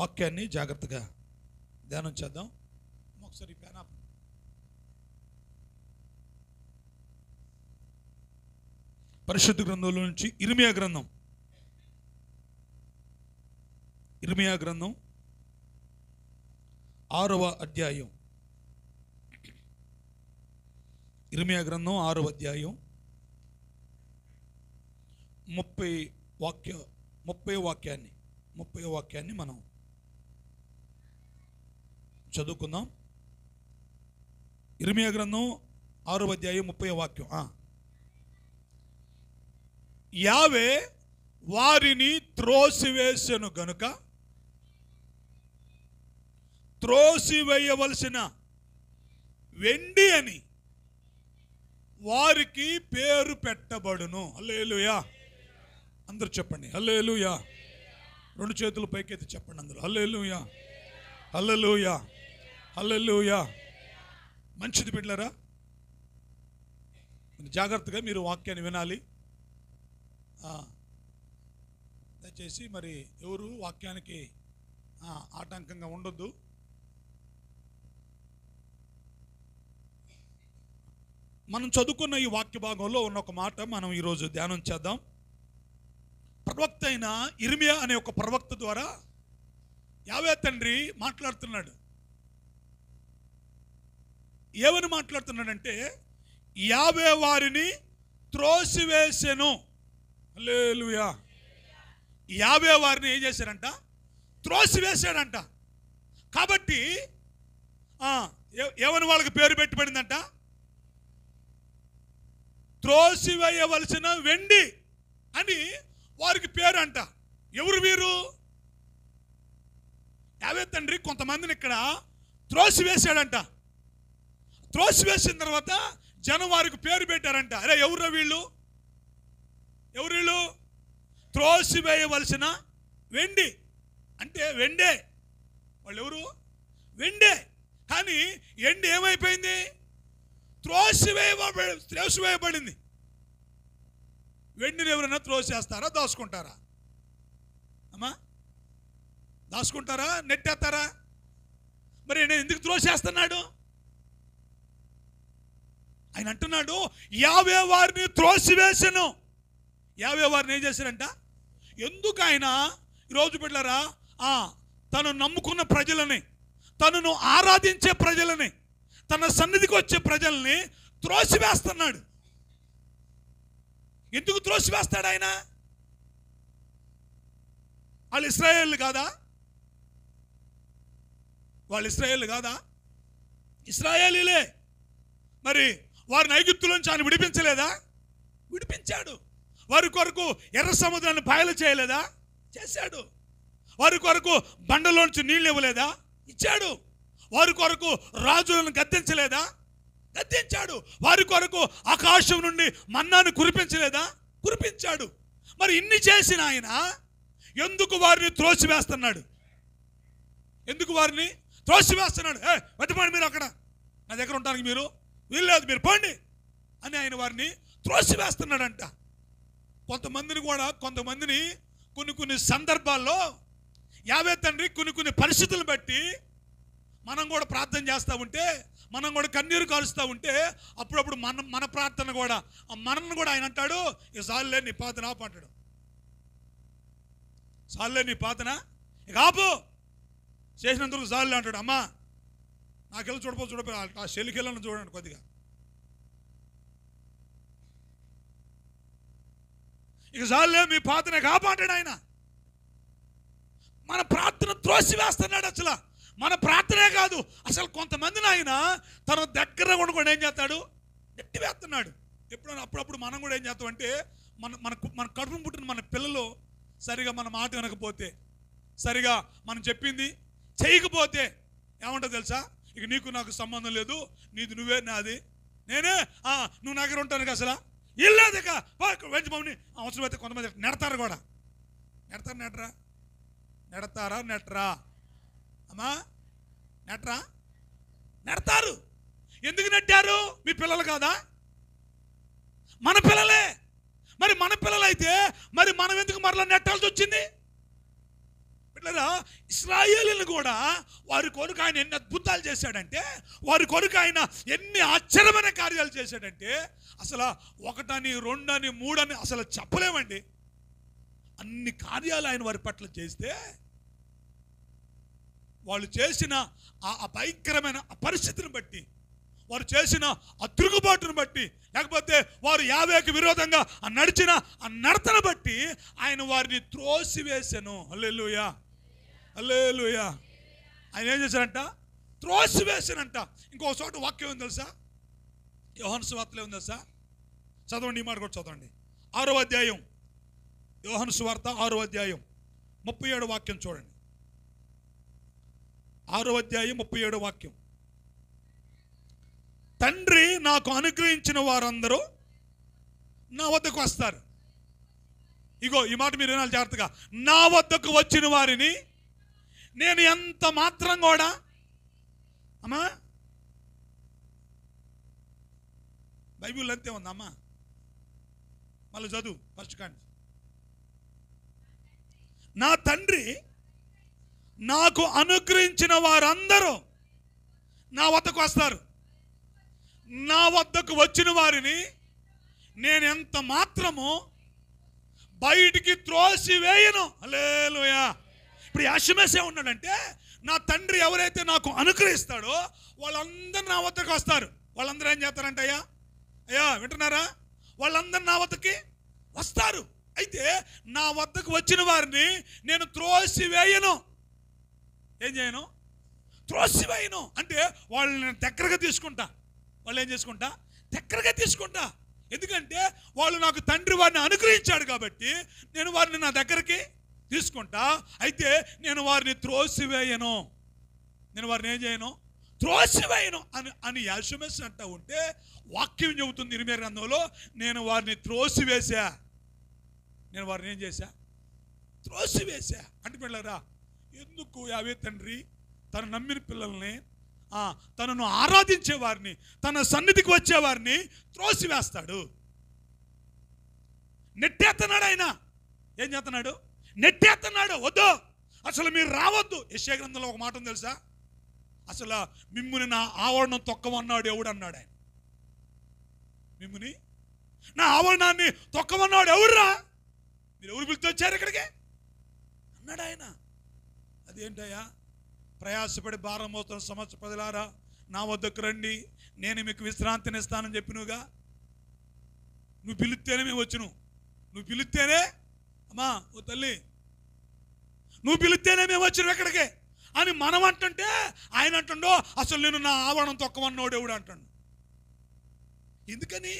వాక్యాన్ని జాగ్రత్తగా ధ్యానం చేద్దాం. ఒకసారి పేనా పరిశుద్ధ గ్రంథంలో నుంచి ఇర్మియా గ్రంథం 6వ అధ్యాయం. ఇర్మియా గ్రంథం 6వ అధ్యాయం 30వ వాక్యాన్ని మనం చదువుకుందాం. ఇర్మియా గ్రంథం 6వ అధ్యాయం 30వ వాక్యం. యావే వారిని త్రోసివేసెను గనుక త్రోసివేయవలసిన వెండి అని వారికి పేరు పెట్టబడును. హల్లెలూయా. అందరూ చెప్పండి హల్లెలూయా. 2 చేతులు పైకెత్తి చెప్పండి అందరూ హల్లెలూయా, హల్లెలూయా, హల్లెలూయా. మంచిది బిడ్డలారా, జాగ్రత్తగా మీరు వాక్యాన్ని వినాలి. దయచేసి మరి ఎవరు వాక్యానికి ఆటంకంగా ఉండొద్దు. మనం చదువుకున్న ఈ వాక్య భాగంలో ఉన్న ఒక మాట మనం ఈరోజు ధ్యానం చేద్దాం. ప్రవక్త అయిన ఇర్మియా అనే ఒక ప్రవక్త ద్వారా యావే తండ్రి మాట్లాడుతున్నాడు. ఏమని మాట్లాడుతున్నాడంటే, యావే వారిని త్రోసివేసెను. హల్లెలూయా. యావే వారిని ఏం చేశారంట? త్రోసివేశాడంట. కాబట్టి ఏమని వాళ్ళకి పేరు పెట్టబడిందంట? త్రోసివేయవలసిన వెండి అని వారికి పేరు అంట. ఎవరు వీరు? యావే తండ్రి కొంతమందిని ఇక్కడ త్రోసివేశాడంట. త్రోసివేసిన తర్వాత జనం వారికి పేరు పెట్టారంట. అరే ఎవరు వీళ్ళు? ఎవరు వీళ్ళు? త్రోసివేయవలసిన వెండి అంటే వెండే. వాళ్ళు ఎవరు? వెండే. కానీ ఎండి ఏమైపోయింది? త్రోసివేయబడింది. వెండిని ఎవరైనా త్రోసేస్తారా? దాచుకుంటారా? అమ్మా, దాచుకుంటారా? నెట్టేస్తారా? మరి ఎందుకు త్రోసేస్తున్నాడు? ఆయన అంటున్నాడు, యావే వారిని త్రోసివేసెను. యావే వారిని ఏం చేశారంట? ఎందుకు ఆయన ఈరోజు బిడ్డలారా తను నమ్ముకున్న ప్రజలని, తనను ఆరాధించే ప్రజలని, తన సన్నిధికి వచ్చే ప్రజల్ని త్రోసివేస్తున్నాడు. ఎందుకు త్రోసివేస్తాడు ఆయన? వాళ్ళు ఇశ్రాయేలు కాదా? వాళ్ళు ఇశ్రాయేలు కాదా? ఇశ్రాయేలీలే. మరి వారిని ఐగుప్తులోంచి ఆయన విడిపించలేదా? విడిపించాడు. వారి కొరకు ఎర్ర సముద్రాన్ని పాయలు చేయలేదా? చేశాడు. వారి కొరకు బండలోంచి నీళ్ళు ఇవ్వలేదా? ఇచ్చాడు. వారి కొరకు రాజులను గద్దించలేదా? గద్దించాడు. వారి కొరకు ఆకాశం నుండి మన్నాను కురిపించలేదా? కురిపించాడు. మరి ఇన్ని చేసిన ఆయన ఎందుకు వారిని త్రోసివేస్తున్నాడు? ఎందుకు వారిని త్రోసివేస్తున్నాడు? వెతపండి మీరు, అక్కడ నా దగ్గర ఉంటానికి మీరు వీల్లేదు, మీరు పోండి అని ఆయన వారిని త్రోసివేస్తున్నాడంట. కొంతమందిని కొన్ని సందర్భాల్లో యావే తండ్రి కొన్ని పరిస్థితులు బట్టి మనం కూడా ప్రార్థన చేస్తూ ఉంటే, మనం కూడా కన్నీరు కాలుస్తూ ఉంటే, అప్పుడప్పుడు మన ప్రార్థన కూడా మనల్ని కూడా ఆయన అంటాడు, ఇక సార్లే నీ ప్రార్థన ఆపు అంటాడు. సార్లే నీ ప్రార్థన ఇక ఆపు, చేసినందుకు సార్లే అంటాడు. అమ్మా నాకెళ్ళి చూడపో ఆ చెలికెళ్ళను చూడండి కొద్దిగా. ఇక సార్లే మీ ప్రార్థన కాపాడాడు ఆయన. మన ప్రార్థన త్రోసివేస్తున్నాడు. అసలు మన ప్రార్థనే కాదు, అసలు కొంతమందిని ఆయన తన దగ్గర కూడా ఏం చేస్తాడు? నెట్టివేస్తున్నాడు. అప్పుడప్పుడు మనం కూడా ఏం చేస్తామంటే, మన కడుపు పుట్టిన మన పిల్లలు సరిగా మన మాట వినకపోతే, సరిగా మనం చెప్పింది చేయకపోతే ఏమంటావు తెలుసా? ఇక నీకు నాకు సంబంధం లేదు, నీది నువ్వే, నాది నేనే, నువ్వు నా దగ్గర ఉంటాను అసలు ఇల్లేదు. ఇక వెంచి మమ్మల్ని అవసరమైతే కొంతమంది నెడతారు కూడా. నెడతారా నెట్టరా? అమ్మా నెడతారు. ఎందుకు నెట్టారు? మీ పిల్లలు కాదా? మన పిల్లలే. మరి మన పిల్లలైతే మరి మనం ఎందుకు మరలా నెట్టాల్సి వచ్చింది? బిడ్డలారా, ఇశ్రాయేలును కూడా వారి కొరకు ఆయన ఎన్ని అద్భుతాలు చేశాడంటే, వారి కొరకు ఆయన ఎన్ని ఆశ్చర్యమైన కార్యాలు చేశాడంటే అసలు ఒకటని, రెండని, మూడని అసలు చెప్పలేమండి. అన్ని కార్యాలు ఆయన వారి పట్ల చేస్తే వాళ్ళు చేసిన ఆ భయంకరమైన పరిస్థితిని బట్టి, వారు చేసిన ఆ తిరుగుబాటును బట్టి, లేకపోతే వారు యావేకి విరోధంగా నడిచిన ఆ నడతను బట్టి ఆయన వారిని త్రోసివేసెను. హల్లెలూయా, హల్లెలూయా. ఆయన ఏం చేశారంట? త్రోసివేసెనంట. ఇంకో చోట వాక్యం ఉంది తెలుసా? యోహాను సువార్తలో ఉంది తెలుసా? చదవండి, ఈ మాట కూడా చదవండి. 6వ అధ్యాయం, యోహాను సువార్త 6వ అధ్యాయం 37వ వాక్యం చూడండి. 6వ అధ్యాయం 37వ వాక్యం. తండ్రి నాకు అనుగ్రహించిన వారందరూ నా వద్దకు వస్తారు. ఇగో ఈ మాట మీరు వినాలి జాగ్రత్తగా. నా వద్దకు వచ్చిన వారిని నేను ఎంత మాత్రం కూడా, అమ్మా బైబిల్ అంతే ఉందమ్మా, మళ్ళీ చదువు ఫస్ట్ కాండి. నా తండ్రి నాకు అనుగ్రహించిన వారందరూ నా వద్దకు వస్తారు. నా వద్దకు వచ్చిన వారిని నేను ఎంత మాత్రము బయటికి త్రోసివేయను. హల్లెలూయా. ఇప్పుడు యాషమేసే ఉన్నాడంటే, నా తండ్రి ఎవరైతే నాకు అనుగ్రహిస్తాడో వాళ్ళందరూ నా వద్దకు వస్తారు. వాళ్ళందరూ ఏం చేస్తారంట? అయ్యా వింటున్నారా? వాళ్ళందరూ నా వద్దకి వస్తారు. అయితే నా వద్దకు వచ్చిన వారిని నేను త్రోసివేయను. ఏం చేయను? త్రోసివేయను. అంటే వాళ్ళని నేను దగ్గరగా తీసుకుంటా. వాళ్ళు ఏం చేసుకుంటా? దగ్గరగా తీసుకుంటా. ఎందుకంటే వాళ్ళు నాకు తండ్రి వారిని అనుగ్రహించాడు కాబట్టి నేను వారిని నా దగ్గరికి తీసుకుంటా. అయితే నేను వారిని త్రోసివేయను. నేను వారిని ఏం చేయను? త్రోసివేయను అని యాషమేస్ అంటా ఉంటే వాక్యం చెబుతుంది ఇర్మియా గ్రంథంలో, నేను వారిని త్రోసివేశా. నేను వారిని ఏం చేశా? త్రోసివేశా. అంటే పిల్లరా, ఎందుకు యావే తండ్రి తను నమ్మిన పిల్లల్ని, తనను ఆరాధించే వారిని, తన సన్నిధికి వచ్చేవారిని త్రోసివేస్తాడు? నెట్టేస్తున్నాడు ఆయన. ఏం చేస్తున్నాడు? నెట్టేస్తున్నాడు. వద్దు, అసలు మీరు రావద్దు. యెషయా గ్రంథంలో ఒక మాట ఉంది తెలుసా? అసలు మిమ్ముని నా ఆవరణం తొక్కమన్నాడు ఎవడు అన్నాడు ఆయన. మిమ్ముని నా ఆవరణాన్ని తొక్కమన్నాడు ఎవడురా? మీరు ఎవరు పిలిచి వచ్చారు ఇక్కడికి అన్నాడు ఆయన. అదేంటయ్యా? ప్రయాసపడి భారం మోస్తున్న సమస్త ప్రజలారా నా వద్దకు రండి, నేను మీకు విశ్రాంతిని ఇస్తానని చెప్పినుగా. నువ్వు పిలిస్తేనే మేము వచ్చును. నువ్వు పిలిస్తేనే, అమ్మా ఓ తల్లి, నువ్వు పిలిస్తేనే మేము వచ్చినాం ఎక్కడికి అని మనం అంటుంటే ఆయన అంటుండో అసలు నేను నా ఆవరణం తొక్కమన్నోడు ఎవడు అంటాడు. ఎందుకని?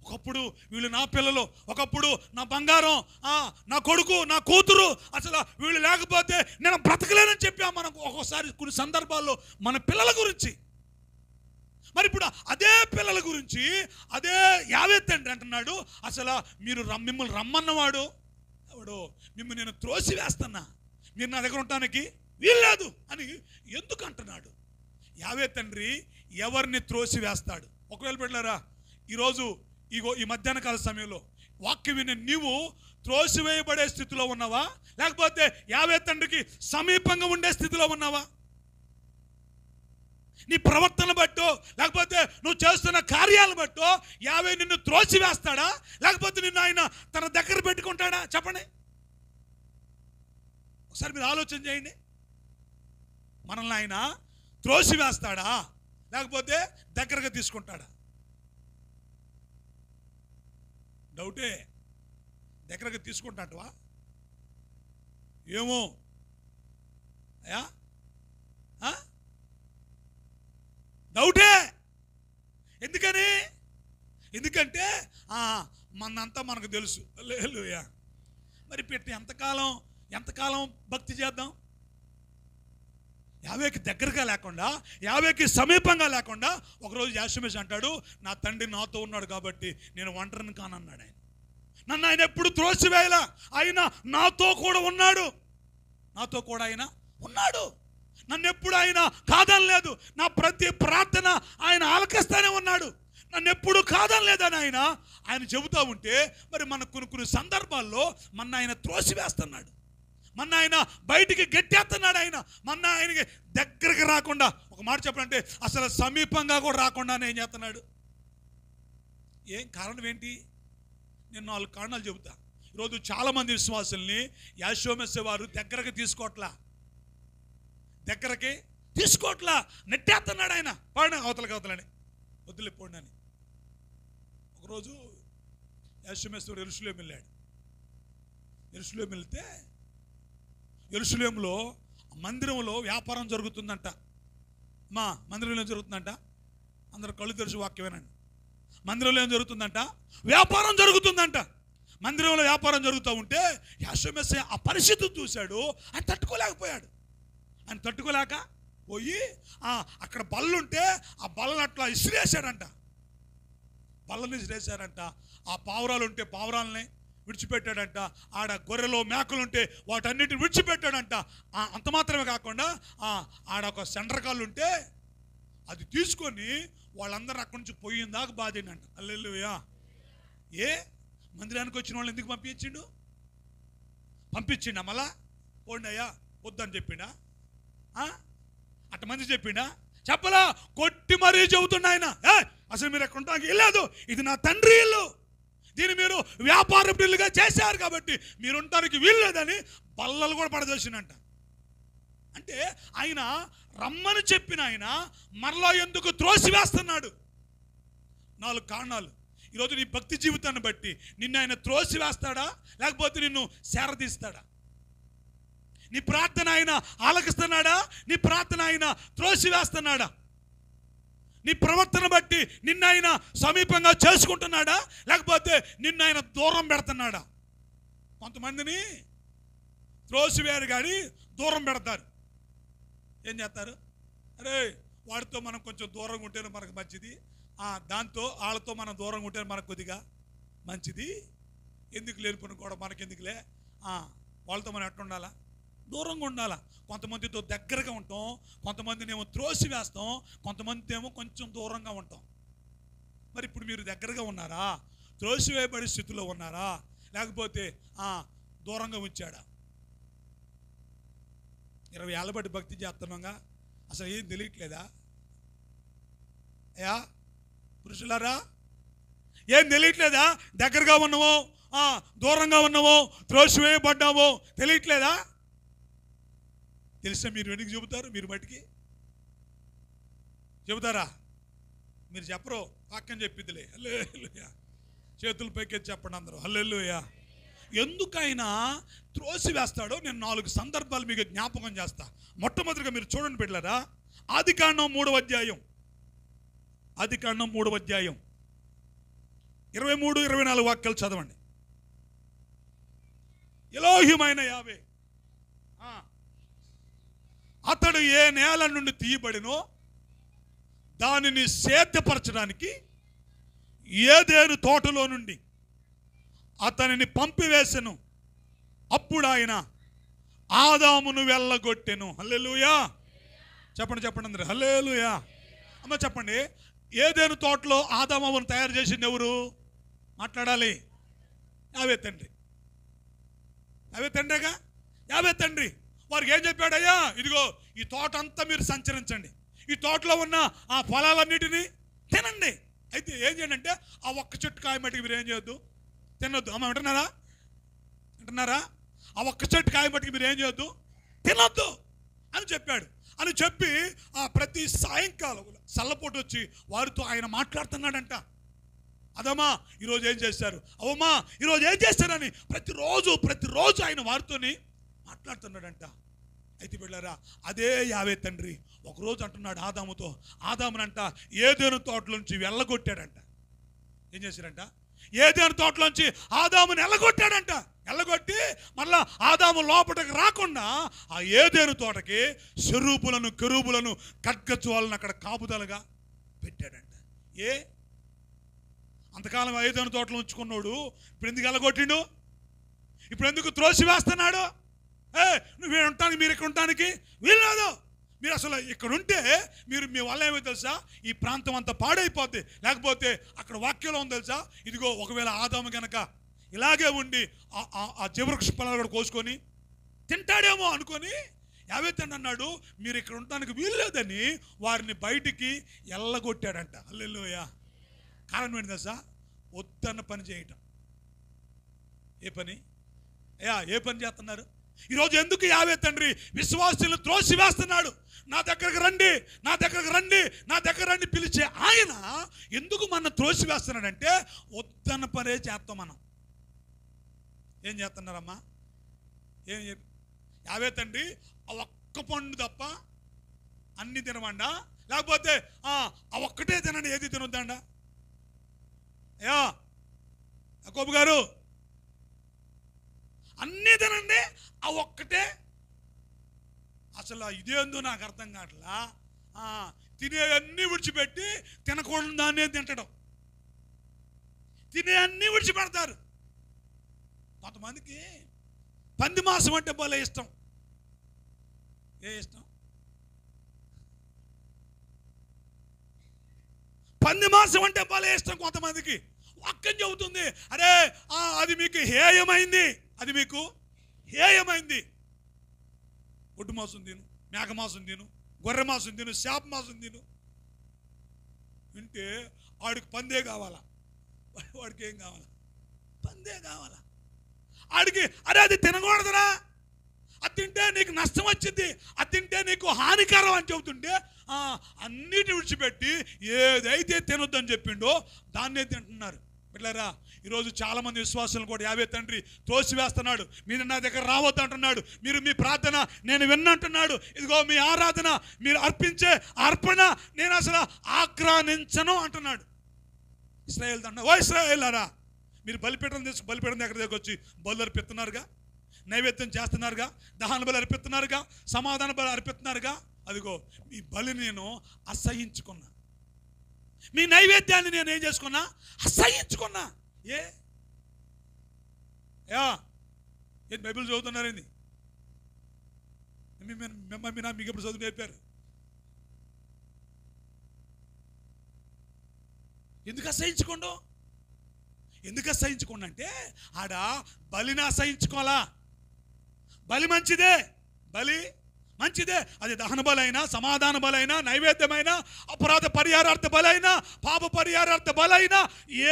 ఒకప్పుడు వీళ్ళు నా పిల్లలు, ఒకప్పుడు నా బంగారం, నా కొడుకు, నా కూతురు, అసలు వీళ్ళు లేకపోతే నేను బ్రతకలేనని చెప్పా మనం ఒక్కోసారి కొన్ని సందర్భాల్లో మన పిల్లల గురించి. మరి ఇప్పుడు అదే పిల్లల గురించి అదే యావే తండ్రి అంటున్నాడు, అసలు మీరు మిమ్మల్ని రమ్మన్నవాడు ఎవడు? మిమ్మల్ని నేను త్రోసివేస్తున్నా, మీరు నా దగ్గర ఉండటానికి వీల్లేదు అని ఎందుకు అంటున్నాడు? యావే తండ్రి ఎవరిని త్రోసివేస్తాడు? ఒకవేళ పెట్టారా ఈరోజు ఈ మధ్యాహ్న కాల సమయంలో వాక్యం వినే నీవు త్రోసివేయబడే స్థితిలో ఉన్నావా, లేకపోతే యావే తండ్రికి సమీపంగా ఉండే స్థితిలో ఉన్నావా? నీ ప్రవర్తన బట్టో, లేకపోతే నువ్వు చేస్తున్న కార్యాలను బట్టో యావే నిన్ను త్రోసివేస్తాడా, లేకపోతే నిన్ను ఆయన తన దగ్గర పెట్టుకుంటాడా? చెప్పండి ఒకసారి, మీరు ఆలోచన చేయండి. మనల్ని ఆయన త్రోసివేస్తాడా, లేకపోతే దగ్గరగా తీసుకుంటాడా? డౌటే. దగ్గరగా తీసుకుంటావా? ఏమో అయ్యా, డౌటే. ఎందుకంటే మనంతా మనకు తెలుసు. హల్లెలూయా. మరి పెట్టి ఎంతకాలం భక్తి చేద్దాం? యావేకి దగ్గరగా లేకుండా, యావేకి సమీపంగా లేకుండా ఒకరోజు యాషమేష్ అంటాడు, నా తండ్రి నాతో ఉన్నాడు కాబట్టి నేను ఒంటరిని కానన్నాడు ఆయన. నన్ను ఆయన ఎప్పుడు త్రోసివేయలా, ఆయన నాతో కూడా ఉన్నాడు. నన్ను ఎప్పుడు ఆయన కాదనలేదు. నా ప్రతి ప్రార్థన ఆయన ఆలకిస్తానే ఉన్నాడు. నన్ను ఎప్పుడు కాదనలేదని ఆయన చెబుతూ ఉంటే, మరి మన కొన్ని సందర్భాల్లో మన ఆయన త్రోసివేస్తున్నాడు, మన ఆయన బయటికి గట్టేస్తున్నాడు. మన ఆయనకి దగ్గరికి రాకుండా, ఒక మాట చెప్పాలంటే అసలు సమీపంగా కూడా రాకుండా ఏం చేస్తున్నాడు? ఏం కారణం ఏంటి? నేను 4 కారణాలు చెబుతా. ఈరోజు చాలామంది విశ్వాసుల్ని యాషోమెస్సే వారు దగ్గరకి తీసుకోవట్లా, నెట్టేస్తున్నాడు. ఆయన పాడిన అవతలని వద్దులేపోండి అని. ఒకరోజు యాషోమెస్సే వారు యెరూషలేము వెళ్ళాడు. యెరూషలేము వెళ్తే యెరూషలేములో మందిరంలో వ్యాపారం జరుగుతుందంట. మందిరంలో ఏం జరుగుతుందంట? అందరూ కళ్ళు తెరిచి వాక్యమేనండి. మందిరంలో ఏం జరుగుతుందంట? వ్యాపారం జరుగుతుందంట. మందిరంలో వ్యాపారం జరుగుతూ ఉంటే యాషోమెస్సే ఆ పరిస్థితిని చూశాడు. ఆయన తట్టుకోలేక పోయి అక్కడ బల్లుంటే ఆ బల్లని అట్లా ఇసిరేశాడంట. ఆ పావురాలు ఉంటే పావురాలని విడిచిపెట్టాడంట. ఆడ గొర్రెలు మేకలుంటే వాటన్నిటిని విడిచిపెట్టాడంట. అంత మాత్రమే కాకుండా ఆడ ఒక సెండ్రకాళ్ళు ఉంటే అది తీసుకొని వాళ్ళందరూ అక్కడి నుంచి పోయిన దాకా బాధేనంట. హల్లెలూయా. మందిరానికి వచ్చిన వాళ్ళు ఎందుకు పంపించిండా? మళ్ళా పోండి అయ్యా వద్దని చెప్పిండా? మంది చెప్పిండా? చెప్పలా, కొట్టి మరీ చెబుతున్నా ఆయన. అసలు మీరు ఎక్కడ ఉంటానికి వెళ్ళలేదు, ఇది నా తండ్రి ఇల్లు, దీన్ని మీరు వ్యాపార ఇల్లుగా చేశారు కాబట్టి మీరు ఉండటానికి వీల్లేదని బల్లలు కూడా పడదోసినంట. అంటే ఆయన రమ్మని చెప్పిన ఆయన మరలా ఎందుకు త్రోసివేస్తున్నాడు? 4 కారణాలు. ఈరోజు నీ భక్తి జీవితాన్ని బట్టి నిన్ను ఆయన త్రోసివేస్తాడా, లేకపోతే నిన్ను శారదీస్తాడా? నీ ప్రార్థన ఆయన ఆలకిస్తున్నాడా, నీ ప్రార్థన ఆయన త్రోసివేస్తున్నాడా? నీ ప్రవర్తన బట్టి నిన్ను ఆయన సమీపంగా చేసుకుంటున్నాడా, లేకపోతే నిన్ను ఆయన దూరం పెడుతున్నాడా? కొంతమందిని త్రోసివేరు కానీ దూరం పెడతారు. ఏం చేస్తారు? అరే వాడితో మనం కొంచెం దూరంగా ఉంటేనే మనకు మంచిది, దాంతో వాళ్ళతో మనం దూరంగా ఉంటేనే మనకు కొద్దిగా మంచిది, ఎందుకు లేనిపోయిన కూడా మనకెందుకులే, వాళ్ళతో మనం ఎట్లా ఉండాలా? దూరంగా ఉండాలా. కొంతమందితో దగ్గరగా ఉంటాం, కొంతమందిని ఏమో త్రోసి వేస్తాం, కొంతమంది ఏమో కొంచెం దూరంగా ఉంటాం. మరి ఇప్పుడు మీరు దగ్గరగా ఉన్నారా, త్రోసివేయబడే స్థితిలో ఉన్నారా, లేకపోతే దూరంగా ఉంచాడా? 20 ఏళ్ళ బట్టి భక్తి చేస్తున్నాగా అసలు ఏం తెలియట్లేదా? అయ్యా పురుషులారా, ఏం తెలియట్లేదా? దగ్గరగా ఉన్నామో దూరంగా ఉన్నామో త్రోసివేయబడ్డామో తెలియట్లేదా? తెలిసిన మీరు ఎందుకు చెబుతారు? మీరు బట్టికి చెబుతారా? మీరు చెప్పరు, వాక్యం చెప్పిద్దిలే. హల్లెలూయా. చేతులు పైకెత్తి చెప్పండి అందరూ హల్లెలూయా. ఎందుకైనా త్రోసివేస్తాడో నేను 4 సందర్భాలు మీకు జ్ఞాపకం చేస్తా. మొట్టమొదటిగా మీరు చూడండి బిడ్డలారా, ఆదికాండం 3వ అధ్యాయం 23-24 వాక్యాలు చదవండి. ఎలోహిమైన యావే అతడు ఏ నేల నుండి తీయబడినో దానిని సేద్యపరచడానికి ఏదేను తోటలో నుండి అతనిని పంపివేసెను. అప్పుడు ఆయన ఆదామును వెళ్ళగొట్టెను. హల్లెలూయా. చెప్పండి అందరు హల్లెలూయా. అమ్మ చెప్పండి, ఏదేను తోటలో ఆదామును తయారు చేసింది ఎవరు? మాట్లాడాలి. యావే తండ్రిగా, యావే తండ్రి. వారికి ఏం చెప్పాడయ్యా? ఇదిగో ఈ తోట అంతా మీరు సంచరించండి, ఈ తోటలో ఉన్న ఆ ఫలాలన్నిటినీ తినండి. అయితే ఏం చేయండి అంటే ఆ ఒక్క చెట్టు కాయ మట్టికి మీరు ఏం చేయొద్దు, తినొద్దు. అమ్మ వింటున్నారా? ఆ ఒక్క చెట్టు కాయ మట్టికి మీరు ఏం చేయొద్దు, తినొద్దు అని చెప్పాడు. అని చెప్పి ప్రతి సాయంకాలం చల్లపోటు వచ్చి వారితో ఆయన మాట్లాడుతున్నాడంట. అదమ్మా ఈరోజు ఏం చేశారు, అవమ్మా ఈరోజు ఏం చేశారని ప్రతిరోజు ఆయన వారితోని మాట్లాడుతున్నాడంట. అయితే బిడ్డలారా, అదే యావే తండ్రి ఒకరోజు అంటున్నాడు ఆదాముతో, ఆదామునంట ఏదేను తోటలోంచి వెళ్ళగొట్టాడంట. ఏం చేశారంట? ఏదేను తోటలోంచి ఆదాముని వెళ్ళగొట్టి మళ్ళా ఆదాము లోపలికి రాకుండా ఆ ఏదేను తోటకి శరూపులను కెరూబులను ఖడ్గజ్వాలను అక్కడ కాపుదలుగా పెట్టాడంట. అంతకాలం ఏదేను తోటలో ఉంచుకున్నాడు, ఇప్పుడు ఎందుకు వెళ్ళగొట్టిండు? ఇప్పుడు ఎందుకు త్రోసివేస్తున్నాడు? నువ్వు ఉండటానికి, మీరు ఇక్కడ ఉండటానికి వీల్లేదు, మీరు అసలు ఇక్కడ ఉంటే మీరు మీ వల్ల ఏమో తెలుసా, ఈ ప్రాంతం అంతా పాడైపోద్ది. లేకపోతే అక్కడ వాక్యంలో ఉంది తెలుసా, ఇదిగో ఒకవేళ ఆదాము గనక ఇలాగే ఉండి ఆ జీవవృక్ష ఫలాలు కూడా కోసుకొని తింటాడేమో అనుకొని యావేతండి అన్నాడు, మీరు ఇక్కడ ఉండడానికి వీలు లేదని వారిని బయటికి ఎల్లగొట్టాడంట. హల్లెలూయా. కారణం ఏంటి తెలుసా, వద్దన్న పని చేయటం. ఏ పని? ఏ పని చేస్తున్నారు ఈరోజు? ఎందుకు యావే తండ్రి విశ్వాసులను త్రోసివేస్తున్నాడు? నా దగ్గరకు రండి, నా దగ్గరకు రండి, నా దగ్గర రండి పిలిచే ఆయన ఎందుకు మన త్రోసివేస్తున్నాడంటే వద్దన్న పనే చేస్తాం మనం. ఏం చేస్తున్నారమ్మా? ఏం యావే తండ్రి ఆ ఒక్క పండు తప్ప అన్ని తినమండా, లేకపోతే ఆ ఒక్కటే తినండి, ఏది తినొద్దండా? యాకోబు గారు అన్నీ తినండి, ఆ ఒక్కటే అసలు ఇదేందో నాకు అర్థం కావట్లా. తినే అన్నీ విడిచిపెట్టి తినకూడదు దాన్నే తింటడం, తినే అన్నీ విడిచిపెడతారు. కొంతమందికి పంది మాంసం అంటే భలే ఇష్టం. ఏ ఇష్టం? పంది మాంసం అంటే భలే ఇష్టం కొంతమందికి. వాక్యం చెబుతుంది, అరే అది మీకు హేయమైంది, అది మీకు హేయమైంది. ఒడ్డు మాంసం తిను, మేక మాంసం తిను, గొర్రె మాంసం తిను, చేప మాంసం తిను. వింటే వాడికి పందే కావాలా, వాడికి ఏం కావాలా? పందే కావాలా. ఆడికి అరే అది తినకూడదురా, అది తింటే నీకు నష్టం వచ్చింది, అది తింటే నీకు హానికరం అని చెబుతుంటే అన్నిటిని విడిచిపెట్టి ఏదైతే తినొద్దని చెప్పిండో దాన్నే తింటున్నారు. బిడ్డలారా, ఈరోజు చాలామంది విశ్వాసులను కూడా యావే తండ్రి తోసివేస్తున్నాడు. మీరు నా దగ్గర రావద్దు అంటున్నాడు. మీరు మీ ప్రార్థన నేను విన్నంటున్నాడు. ఇదిగో మీ ఆరాధన, మీరు అర్పించే అర్పణ నేను అసలు ఆక్రానించను అంటున్నాడు. ఇశ్రాయేల్ దండ, ఓ ఇశ్రాయేలారా, మీరు బలిపీఠం బలిపీఠం దగ్గర వచ్చి బలు అర్పిస్తున్నారుగా, నైవేద్యం చేస్తున్నారుగా, దహన బలి అర్పిస్తున్నారుగా, సమాధాన బలి అర్పిస్తున్నారుగా. అదిగో మీ బలిని నేను అసహించుకున్నా, మీ నైవేద్యాన్ని నేను ఏం చేసుకున్నా? అసహించుకున్నా. ఏది బైబిల్ చదువుతున్నారేంది? మీకు ఎప్పుడు చదువు నేర్పారు? ఎందుకు అసహించుకోండు? ఎందుకు అసహించుకోండి అంటే ఆడ బలిని అసహించుకోవాలా. బలి మంచిదే, బలి మంచిదే. అది దహన బలైనా, సమాధాన బలైనా, నైవేద్యమైనా, అపరాధ పరిహారార్థ బలైనా, పాప పరిహారార్థ బలైనా,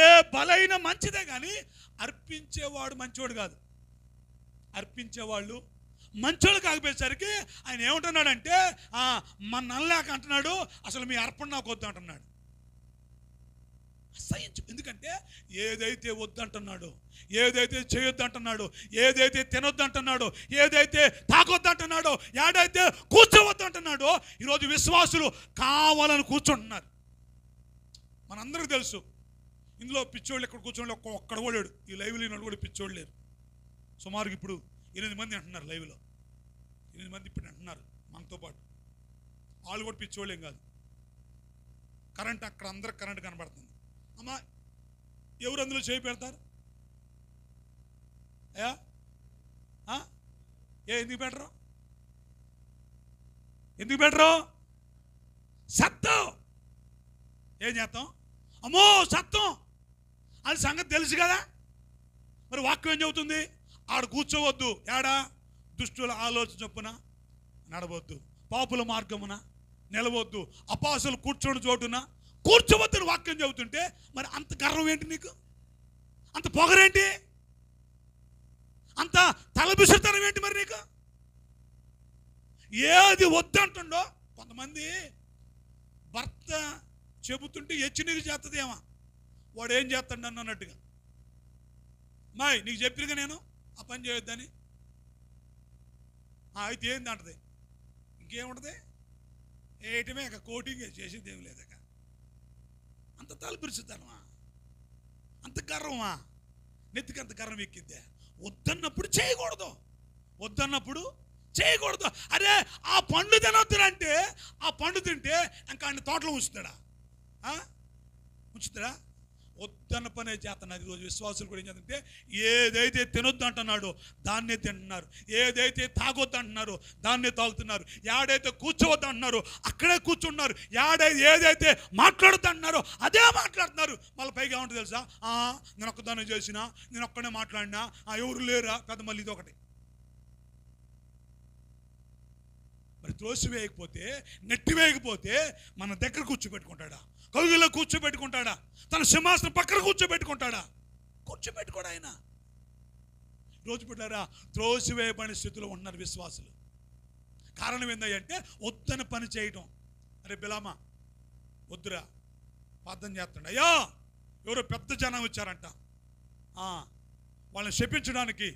ఏ బలైనా మంచిదే. కానీ అర్పించేవాడు మంచోడు కాదు. అర్పించేవాళ్ళు మంచోళ్ళు కాకపోయేసరికి ఆయన ఏమంటున్నాడంటే మన నల్లాక అంటున్నాడు, అసలు మీ అర్పణ నాకు వద్దు అంటున్నాడు. అసహించు. ఎందుకంటే ఏదైతే వద్దంటున్నాడో, ఏదైతే చేయొద్దంటున్నాడో, ఏదైతే తినొద్దంటున్నాడో, ఏదైతే తాకొద్దంటున్నాడో, ఏదైతే కూర్చోవద్దంటున్నాడో ఈరోజు విశ్వాసులు కావాలని కూర్చుంటున్నారు. మనందరికీ తెలుసు, ఇందులో పిచ్చోళ్ళు ఎక్కడ కూర్చోండి ఒక్కడ కూడా లేడు. ఈ లైవ్లో ఈనాడు కూడా పిచ్చోళ్ళు లేరు. సుమారుగా ఇప్పుడు 8 మంది అంటున్నారు లైవ్లో. 8 మంది ఇప్పుడు అంటున్నారు మనతో పాటు. వాళ్ళు కూడా పిచ్చోళ్ళు ఏం కాదు. కరెంట్ అక్కడ అందరికి కరెంట్ కనబడుతుంది. అమ్మా ఎవరు అందులో చేయి పెడతారు? ఎందుకు పెట్టరు? ఎందుకు పెట్టరు? సత్తం. ఏం చేస్తాం? అమ్మో సత్తం అది సంగతి తెలుసు కదా. మరి వాక్యం ఏం చెబుతుంది? ఆడ కూర్చోవద్దు, ఏడా దుష్టుల ఆలోచన చొప్పున నడవద్దు, పాపుల మార్గమున నిలవద్దు, అపాసులు కూర్చోని చోటున కూర్చోవద్దని వాక్యం చెబుతుంటే మరి అంత గర్వం ఏంటి నీకు? అంత పొగరేంటి? అంత తలబిసుతనం ఏంటి మరి నీకు? ఏది వద్దంటుండో కొంతమంది భర్త చెబుతుంటే నీకు చేస్తుందేమో, వాడు ఏం చేస్తాడు అన్నట్టుగా. మాయ్ నీకు చెప్పినగా నేను ఆ పని చేయొద్దని, అయితే ఏంది అంటది, ఇంకేముంటది? ఏటమే ఇక కోటింగ్ చేసేది ఏం లేదక. అంత తలపిరుచుతానమా, అంత గర్వమా, నెత్తికి అంత గర్వం ఎక్కిద్దే. వద్దన్నప్పుడు చేయకూడదు, వద్దన్నప్పుడు చేయకూడదు. అరే ఆ పండు తినొద్దునంటే ఆ పండు తింటే ఇంకా ఆయన తోటలో ఉంచుతాడా? ఉంచుతాడా? వద్దన్న పనే చేస్తున్నారు. ఈరోజు విశ్వాసులు కూడా ఏం చేస్తుంటే ఏదైతే తినొద్దు అంటున్నాడో దాన్నే తింటున్నారు, ఏదైతే తాగొద్దు అంటున్నారో దాన్నే తాగుతున్నారు, ఏడైతే కూర్చోవద్దు అంటున్నారో అక్కడే కూర్చున్నారు, ఏదైతే మాట్లాడొద్దు అంటున్నారో అదే మాట్లాడుతున్నారు. మళ్ళీ పైగా ఏమంటుంది తెలుసా, నేను ఒక్కదాన్ని చేసినా, నేను ఒక్కడే మాట్లాడినా, ఎవరు లేరా పెద్ద మళ్ళీ ఇది ఒకటి. మరి త్రోసివేయకపోతే, నెట్టివేయకపోతే మన దగ్గర కూర్చోబెట్టుకుంటాడా, కౌగిల్లో కూర్చోబెట్టుకుంటాడా, తన సింహాసనం పక్కన కూర్చోబెట్టుకుంటాడా? కూర్చోబెట్టుకోడు ఆయన. రోజు బిడ్డారా, త్రోసివేయబడిన స్థితిలో ఉన్నారు విశ్వాసులు. కారణం ఏంటంటే వద్దని పని చేయటం. అరే బిలామా వద్దురా, ప్రార్థన చేస్తాడు. అయ్యా ఎవరో పెద్ద జనం వచ్చారంట, వాళ్ళని శపించడానికి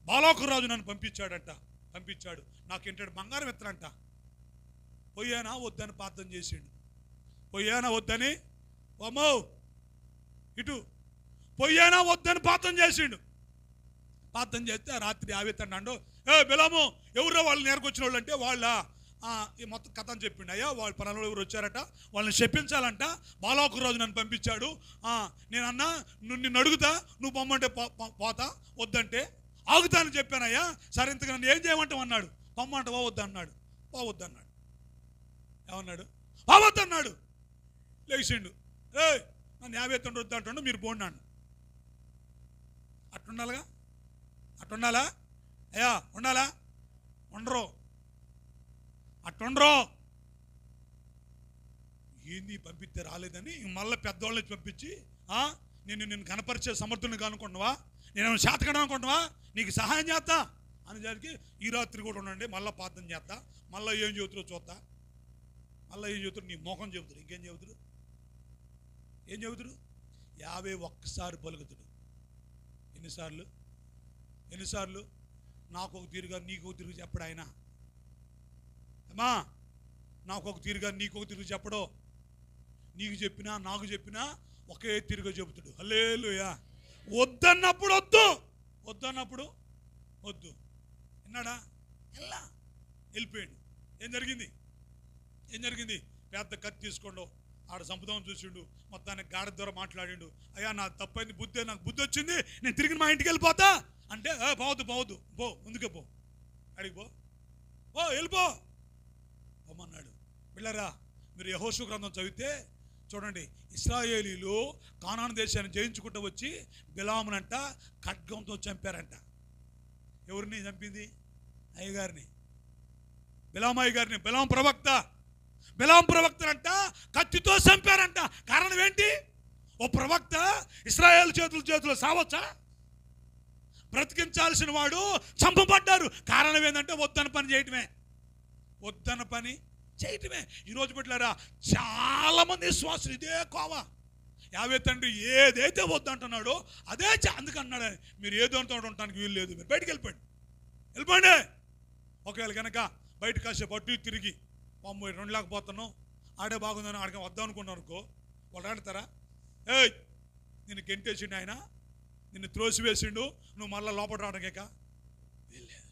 బాలాకు రాజు నన్ను పంపించాడు. నాకేంటాడు బంగారం ఎత్తరంట. పోయానా వద్దని ప్రార్థన చేసిండు. పోయానా వద్దని, అమ్మో ఇటు పోయానా వద్దని ప్రార్థన చేసిండు. ప్రార్థన చేస్తే రాత్రి ఆవేతండు. బిలాము ఎవరో వాళ్ళు నేర్కొచ్చిన వాళ్ళు అంటే వాళ్ళ ఈ మొత్తం కథ అని చెప్పిండు. అయ్యా వాళ్ళు పనులు ఎవరు వచ్చారట, వాళ్ళని చెప్పించాలంట, బాలాకు రాజు నన్ను పంపించాడు. నేనన్నా నిన్ను అడుగుతా, నువ్వు పొమ్మంటే పోతా, వద్దంటే ఆగుతానని చెప్పానయ్యా. సరే ఇంతగా నన్ను ఏం చేయమంటావు అన్నాడు. పొమ్మంట పోవద్దన్నాడు. ఏమన్నాడు? పోవద్దన్నాడు. లేచిండు. నన్ను 50 వద్దు అంటుండు, మీరు పోండి. అట్టుండాలా అయ్యా, ఉండాలా? ఉండరు, అట్టుండరు. ఏంది పంపిస్తే రాలేదని మళ్ళీ పెద్దవాళ్ళని పంపించి, నిన్ను కనపరిచే సమర్థుని అనుకుంటున్నావా, నేను శాతకడం అనుకుంటున్నావా, నీకు సహాయం చేస్తా అని జరిగి ఈ రాత్రి కూడా ఉండండి, మళ్ళీ ప్రార్థన చేస్తా, మళ్ళీ ఏం చెబుతారో చూస్తా, మళ్ళీ ఏం చెబుతారు, నీ మోహం చెబుతారు, ఇంకేం చెబుతారు, ఏం చెబుతారు? 51 పలుకుతాడు. ఎన్నిసార్లు? నాకు ఒక తీరుగా నీకు ఒక తిరుగు చెప్పడు ఆయన. అమ్మా నాకు ఒక తీరుగా నీకు ఒక తిరుగు చెప్పడు. నీకు చెప్పినా నాకు చెప్పినా ఒకే తిరుగు చెబుతాడు. హల్లెలూయా. వద్దన్నప్పుడు వద్దు విన్నాడా? వెళ్ళిపోయాడు. ఏం జరిగింది? పెద్ద కత్తి తీసుకోండు, ఆడ సంపుదాం చూసిండు, మొత్తానికి గాడి ద్వారా మాట్లాడిండు. అయ్యా నా తప్పైంది, నాకు బుద్ధి వచ్చింది, నేను తిరిగి మా ఇంటికి వెళ్ళిపోతా అంటే, పోవద్దు, పో ముందుకే పో, అడిగి పో, వెళ్ళిపో పోమన్నాడు. పిల్లరా, మీరు యెహోషువ గ్రంథం చదివితే చూడండి, ఇశ్రాయేలీలు కానాను దేశాన్ని జయించుకుంటూ వచ్చి బిలామునంట ఖడ్గంతో చంపారంట. ఎవరిని చంపింది? అయ్యగారిని, బిలాం అయ్యగారిని. బిలాం ప్రవక్తనంట కత్తితో చంపారంట. కారణం ఏంటి? ఓ ప్రవక్త ఇశ్రాయేలు చేతులు సావచ్చా? బ్రతికించాల్సిన వాడు చంపబడ్డారు. కారణం ఏంటంటే వద్దన్న పని చేయటమే. ఈరోజు బిడ్డలారా, చాలా మంది విశ్వాసులు ఇదే కోవా. యావే తండ్రి ఏదైతే వద్దంటున్నాడో అదే అందుకన్నాడు. మీరు ఏదంతా ఉండటానికి వీలు లేదు, మీరు బయటికి వెళ్ళిపోండి. ఒకవేళ కనుక బయట కాసేపు అటు తిరిగి 2 లేకపోతున్నావు, ఆడే బాగుందని ఆడికి వద్దాం అనుకున్నారు అనుకో, వాళ్ళు ఆడతారా? నిన్ను గెంటేసిండు ఆయన, నిన్ను త్రోసివేసిండు, నువ్వు మళ్ళీ లోపల రావడానిక వెళ్ళలేదు.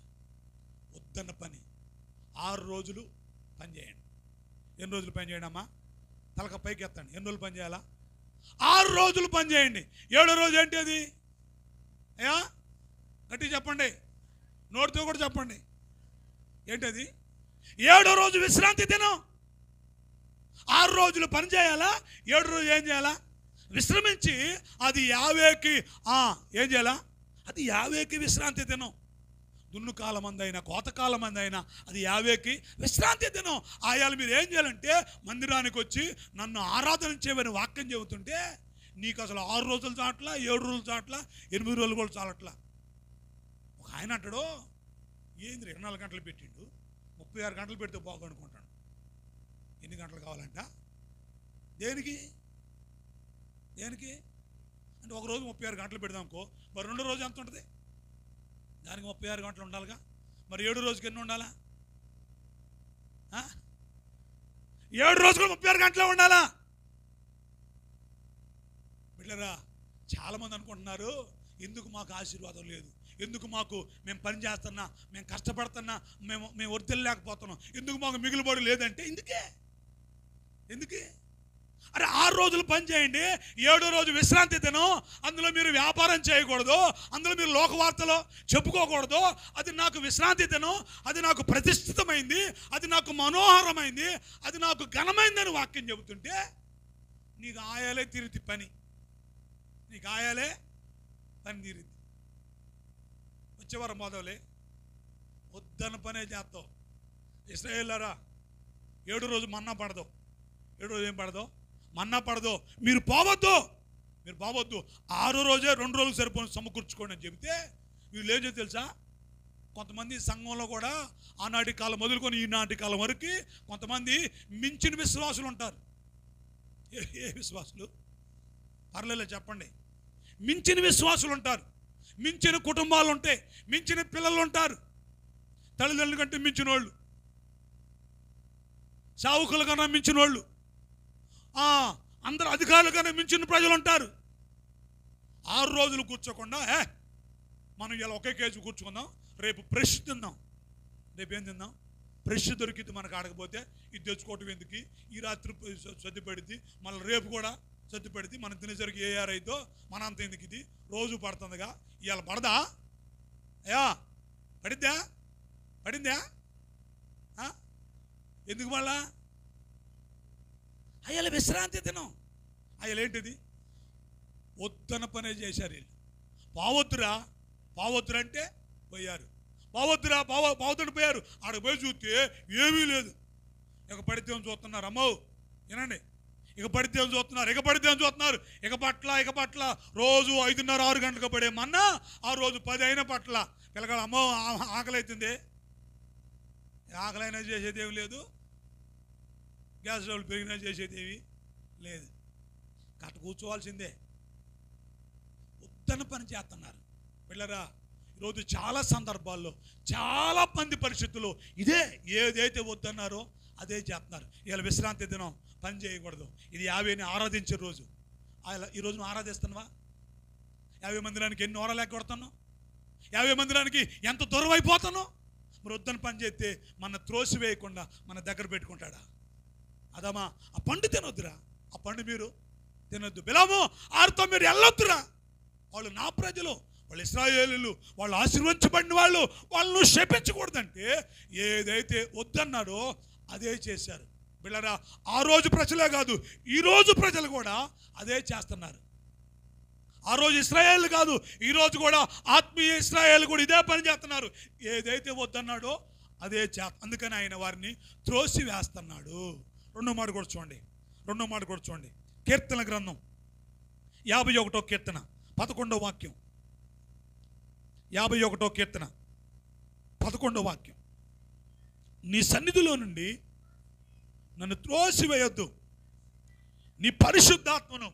వద్దన్న పని 6 రోజులు పని చేయండి. ఎన్ని రోజులు పని చేయండి అమ్మా? తలక పైకి ఎత్తండి. ఎన్ని రోజులు పని చేయాలా? 6 రోజులు పని చేయండి. 7వ రోజు ఏంటి అది? అయ్యా గట్టి చెప్పండి, నోటితో కూడా చెప్పండి. ఏంటది? 7వ రోజు విశ్రాంతి దినం. 6 రోజులు పని చేయాలా, 7వ రోజు ఏం చేయాలా? విశ్రమించి అది యావేకి ఏం చేయాలా? అది యావేకి విశ్రాంతి దినం. దున్ను కాలం అందైనా కోతకాలం అందైనా అది యావేకి విశ్రాంతి దినం. ఆయాలు మీరు ఏం చేయాలంటే మందిరానికి వచ్చి నన్ను ఆరాధన చేయమని వాక్యం చెబుతుంటే నీకు అసలు 6 రోజులు చాట్లా, 7 రోజులు చాట్లా, 8 రోజులు కూడా చాలట్లా. ఒక ఆయన అంటాడు, ఏంది 24 గంటలు పెట్టిండు, 36 గంటలు పెడితే బాగునుకుంటాడు. ఎన్ని గంటలు కావాలంట? దేనికి అంటే ఒక రోజు 36 గంటలు పెడదాం అనుకో, మరి 2వ రోజు ఎంత ఉంటుంది? దానికి 36 గంటలు ఉండాలిగా. మరి 7వ రోజుకి ఎన్ని ఉండాలా? 7 రోజులు 36 గంటలు ఉండాలా? బిడ్డలారా, చాలామంది అనుకుంటున్నారు, ఎందుకు మాకు ఆశీర్వాదం లేదు, ఎందుకు మాకు మేము పని చేస్తున్నా, మేము కష్టపడుతున్నా, మేము వర్తిల్లలేకపోతున్నాం, ఎందుకు మాకు మిగులుబడి లేదంటే ఎందుకే అరే 6 రోజులు పని చేయండి, 7వ రోజు విశ్రాంతి దినం. అందులో మీరు వ్యాపారం చేయకూడదు, అందులో మీరు లోకవార్తలో చెప్పుకోకూడదు. అది నాకు విశ్రాంతి దినం, అది నాకు ప్రతిష్ఠితమైంది, అది నాకు మనోహరమైంది, అది నాకు ఘనమైందని వాక్యం చెబుతుంటే నీకు ఆయాలే తిరిగి పని, నీకు ఆయాలే పని తీరింది. వచ్చేవారు మొదలే వద్దన్న పనే చేస్తావు. ఇశ్రాయేలులారా 7వ రోజు మన్నా పడదు, 7వ రోజు ఏం పడదు, మన్నా పడదు, మీరు పోవద్దు, మీరు పోవద్దు. 6వ రోజే 2 రోజులు సరిపోని సమకూర్చుకోండి అని చెబితే వీళ్ళు ఏం చేసి తెలుసా, కొంతమంది సంఘంలో కూడా ఆనాటి కాలం మొదలుకొని ఈనాటి కాలం వరకు కొంతమంది మించిన విశ్వాసులు ఉంటారు. ఏ విశ్వాసులు? పర్లేదు చెప్పండి. మించిన విశ్వాసులు ఉంటారు, మించిన కుటుంబాలు ఉంటాయి, మించిన పిల్లలు ఉంటారు, తల్లిదండ్రుల కంటే మించిన వాళ్ళు, సావుకుల కన్నా మించిన వాళ్ళు, అందరు అధికారుల కన్నా మించిన ప్రజలు ఉంటారు. 6 రోజులు కూర్చోకుండా మనం ఇలా ఒకే కేజీ కూర్చుకుందాం, రేపు ఫ్రెష్ తిందాం. రేపు ఏం తిందాం? ఫ్రెష్ దొరికింది మనకు. ఆడకపోతే ఇది తెచ్చుకోవటం ఎందుకు, ఈ రాత్రి సర్ది పెడితే మళ్ళీ రేపు కూడా సర్ది పెడితే మనం తినేసరికి ఏ ఆరైద్దో మన అంత ఎందుకు, ఇది రోజు పడుతుందిగా, ఇవాళ పడదా? అయ్యా పడిద్దా? పడిందా? ఎందుకు మళ్ళా? అయ్యాల విశ్రాంతి దినం. అయ్యాలేంటిది? వద్దన పనే చేశారు వీళ్ళు. పావొద్దురా పావొద్దురా అంటే పోయారు, పావొద్దురా పావొద్దుని పోయారు. ఆడ పోయి చూస్తే ఏమీ లేదు. ఇక పడితే చూస్తున్నారు. అమ్మో వినండి, ఇక పడితే చూస్తున్నారు, ఇక పడితే చూస్తున్నారు. ఇక పట్ల రోజు 5:30, 6 గంటలకు పడే మన్నా ఆ రోజు 10 అయిన పట్ల పిల్లగాడు అమ్మో ఆకలి అవుతుంది. ఆకలైనా చేసేది ఏమి లేదు, గ్యాస్ స్టవ్లు పెరిగినా చేసేది ఏమి లేదు. కట్ట కూర్చోవాల్సిందే. ఉత్తన పని చేస్తున్నారు పిల్లరా. ఈరోజు చాలా సందర్భాల్లో చాలా మంది పరిస్థితుల్లో ఇదే, ఏదైతే వద్దన్నారో అదే చేస్తున్నారు. ఇలా విశ్రాంతి దినం, పని చేయకూడదు, ఇది 50ని ఆరాధించే రోజు. ఈరోజు నువ్వు ఆరాధిస్తున్నావా? 50 మందిరానికి ఎన్ని ఓరలేక కొడుతున్నావు? 50 మందిరానికి ఎంత దూరం అయిపోతున్నావు? మరి వద్దని పని చేస్తే మన త్రోసి వేయకుండా మన దగ్గర పెట్టుకుంటాడా? అదమ్మా, ఆ పండు తినొద్దురా, ఆ పండు మీరు తినొద్దు. బిలాము ఆరుతో మీరు వెళ్ళొద్దురా, వాళ్ళు నా ప్రజలు, వాళ్ళు ఇశ్రాయేలీయులు, వాళ్ళు ఆశీర్వదించబడిన వాళ్ళు, వాళ్ళను శపించకూడదంటే ఏదైతే వద్దన్నాడో అదే చేశారు. బిళ్ళరా, ఆ రోజు ప్రజలే కాదు, ఈరోజు ప్రజలు కూడా అదే చేస్తున్నారు. ఆ రోజు ఇశ్రాయేలు కాదు, ఈరోజు కూడా ఆత్మీయ ఇశ్రాయేలు కూడా ఇదే పని చేస్తున్నారు. ఏదైతే వద్దన్నాడో అదే అందుకని ఆయన వారిని త్రోసి వేస్తున్నాడు. రెండో మాట కూడా చూడండి, కీర్తన గ్రంథం 51వ కీర్తన 11వ వాక్యం. 51వ కీర్తన 11వ వాక్యం. నీ సన్నిధిలో నుండి నన్ను త్రోసివేయొద్దు, నీ పరిశుద్ధాత్మను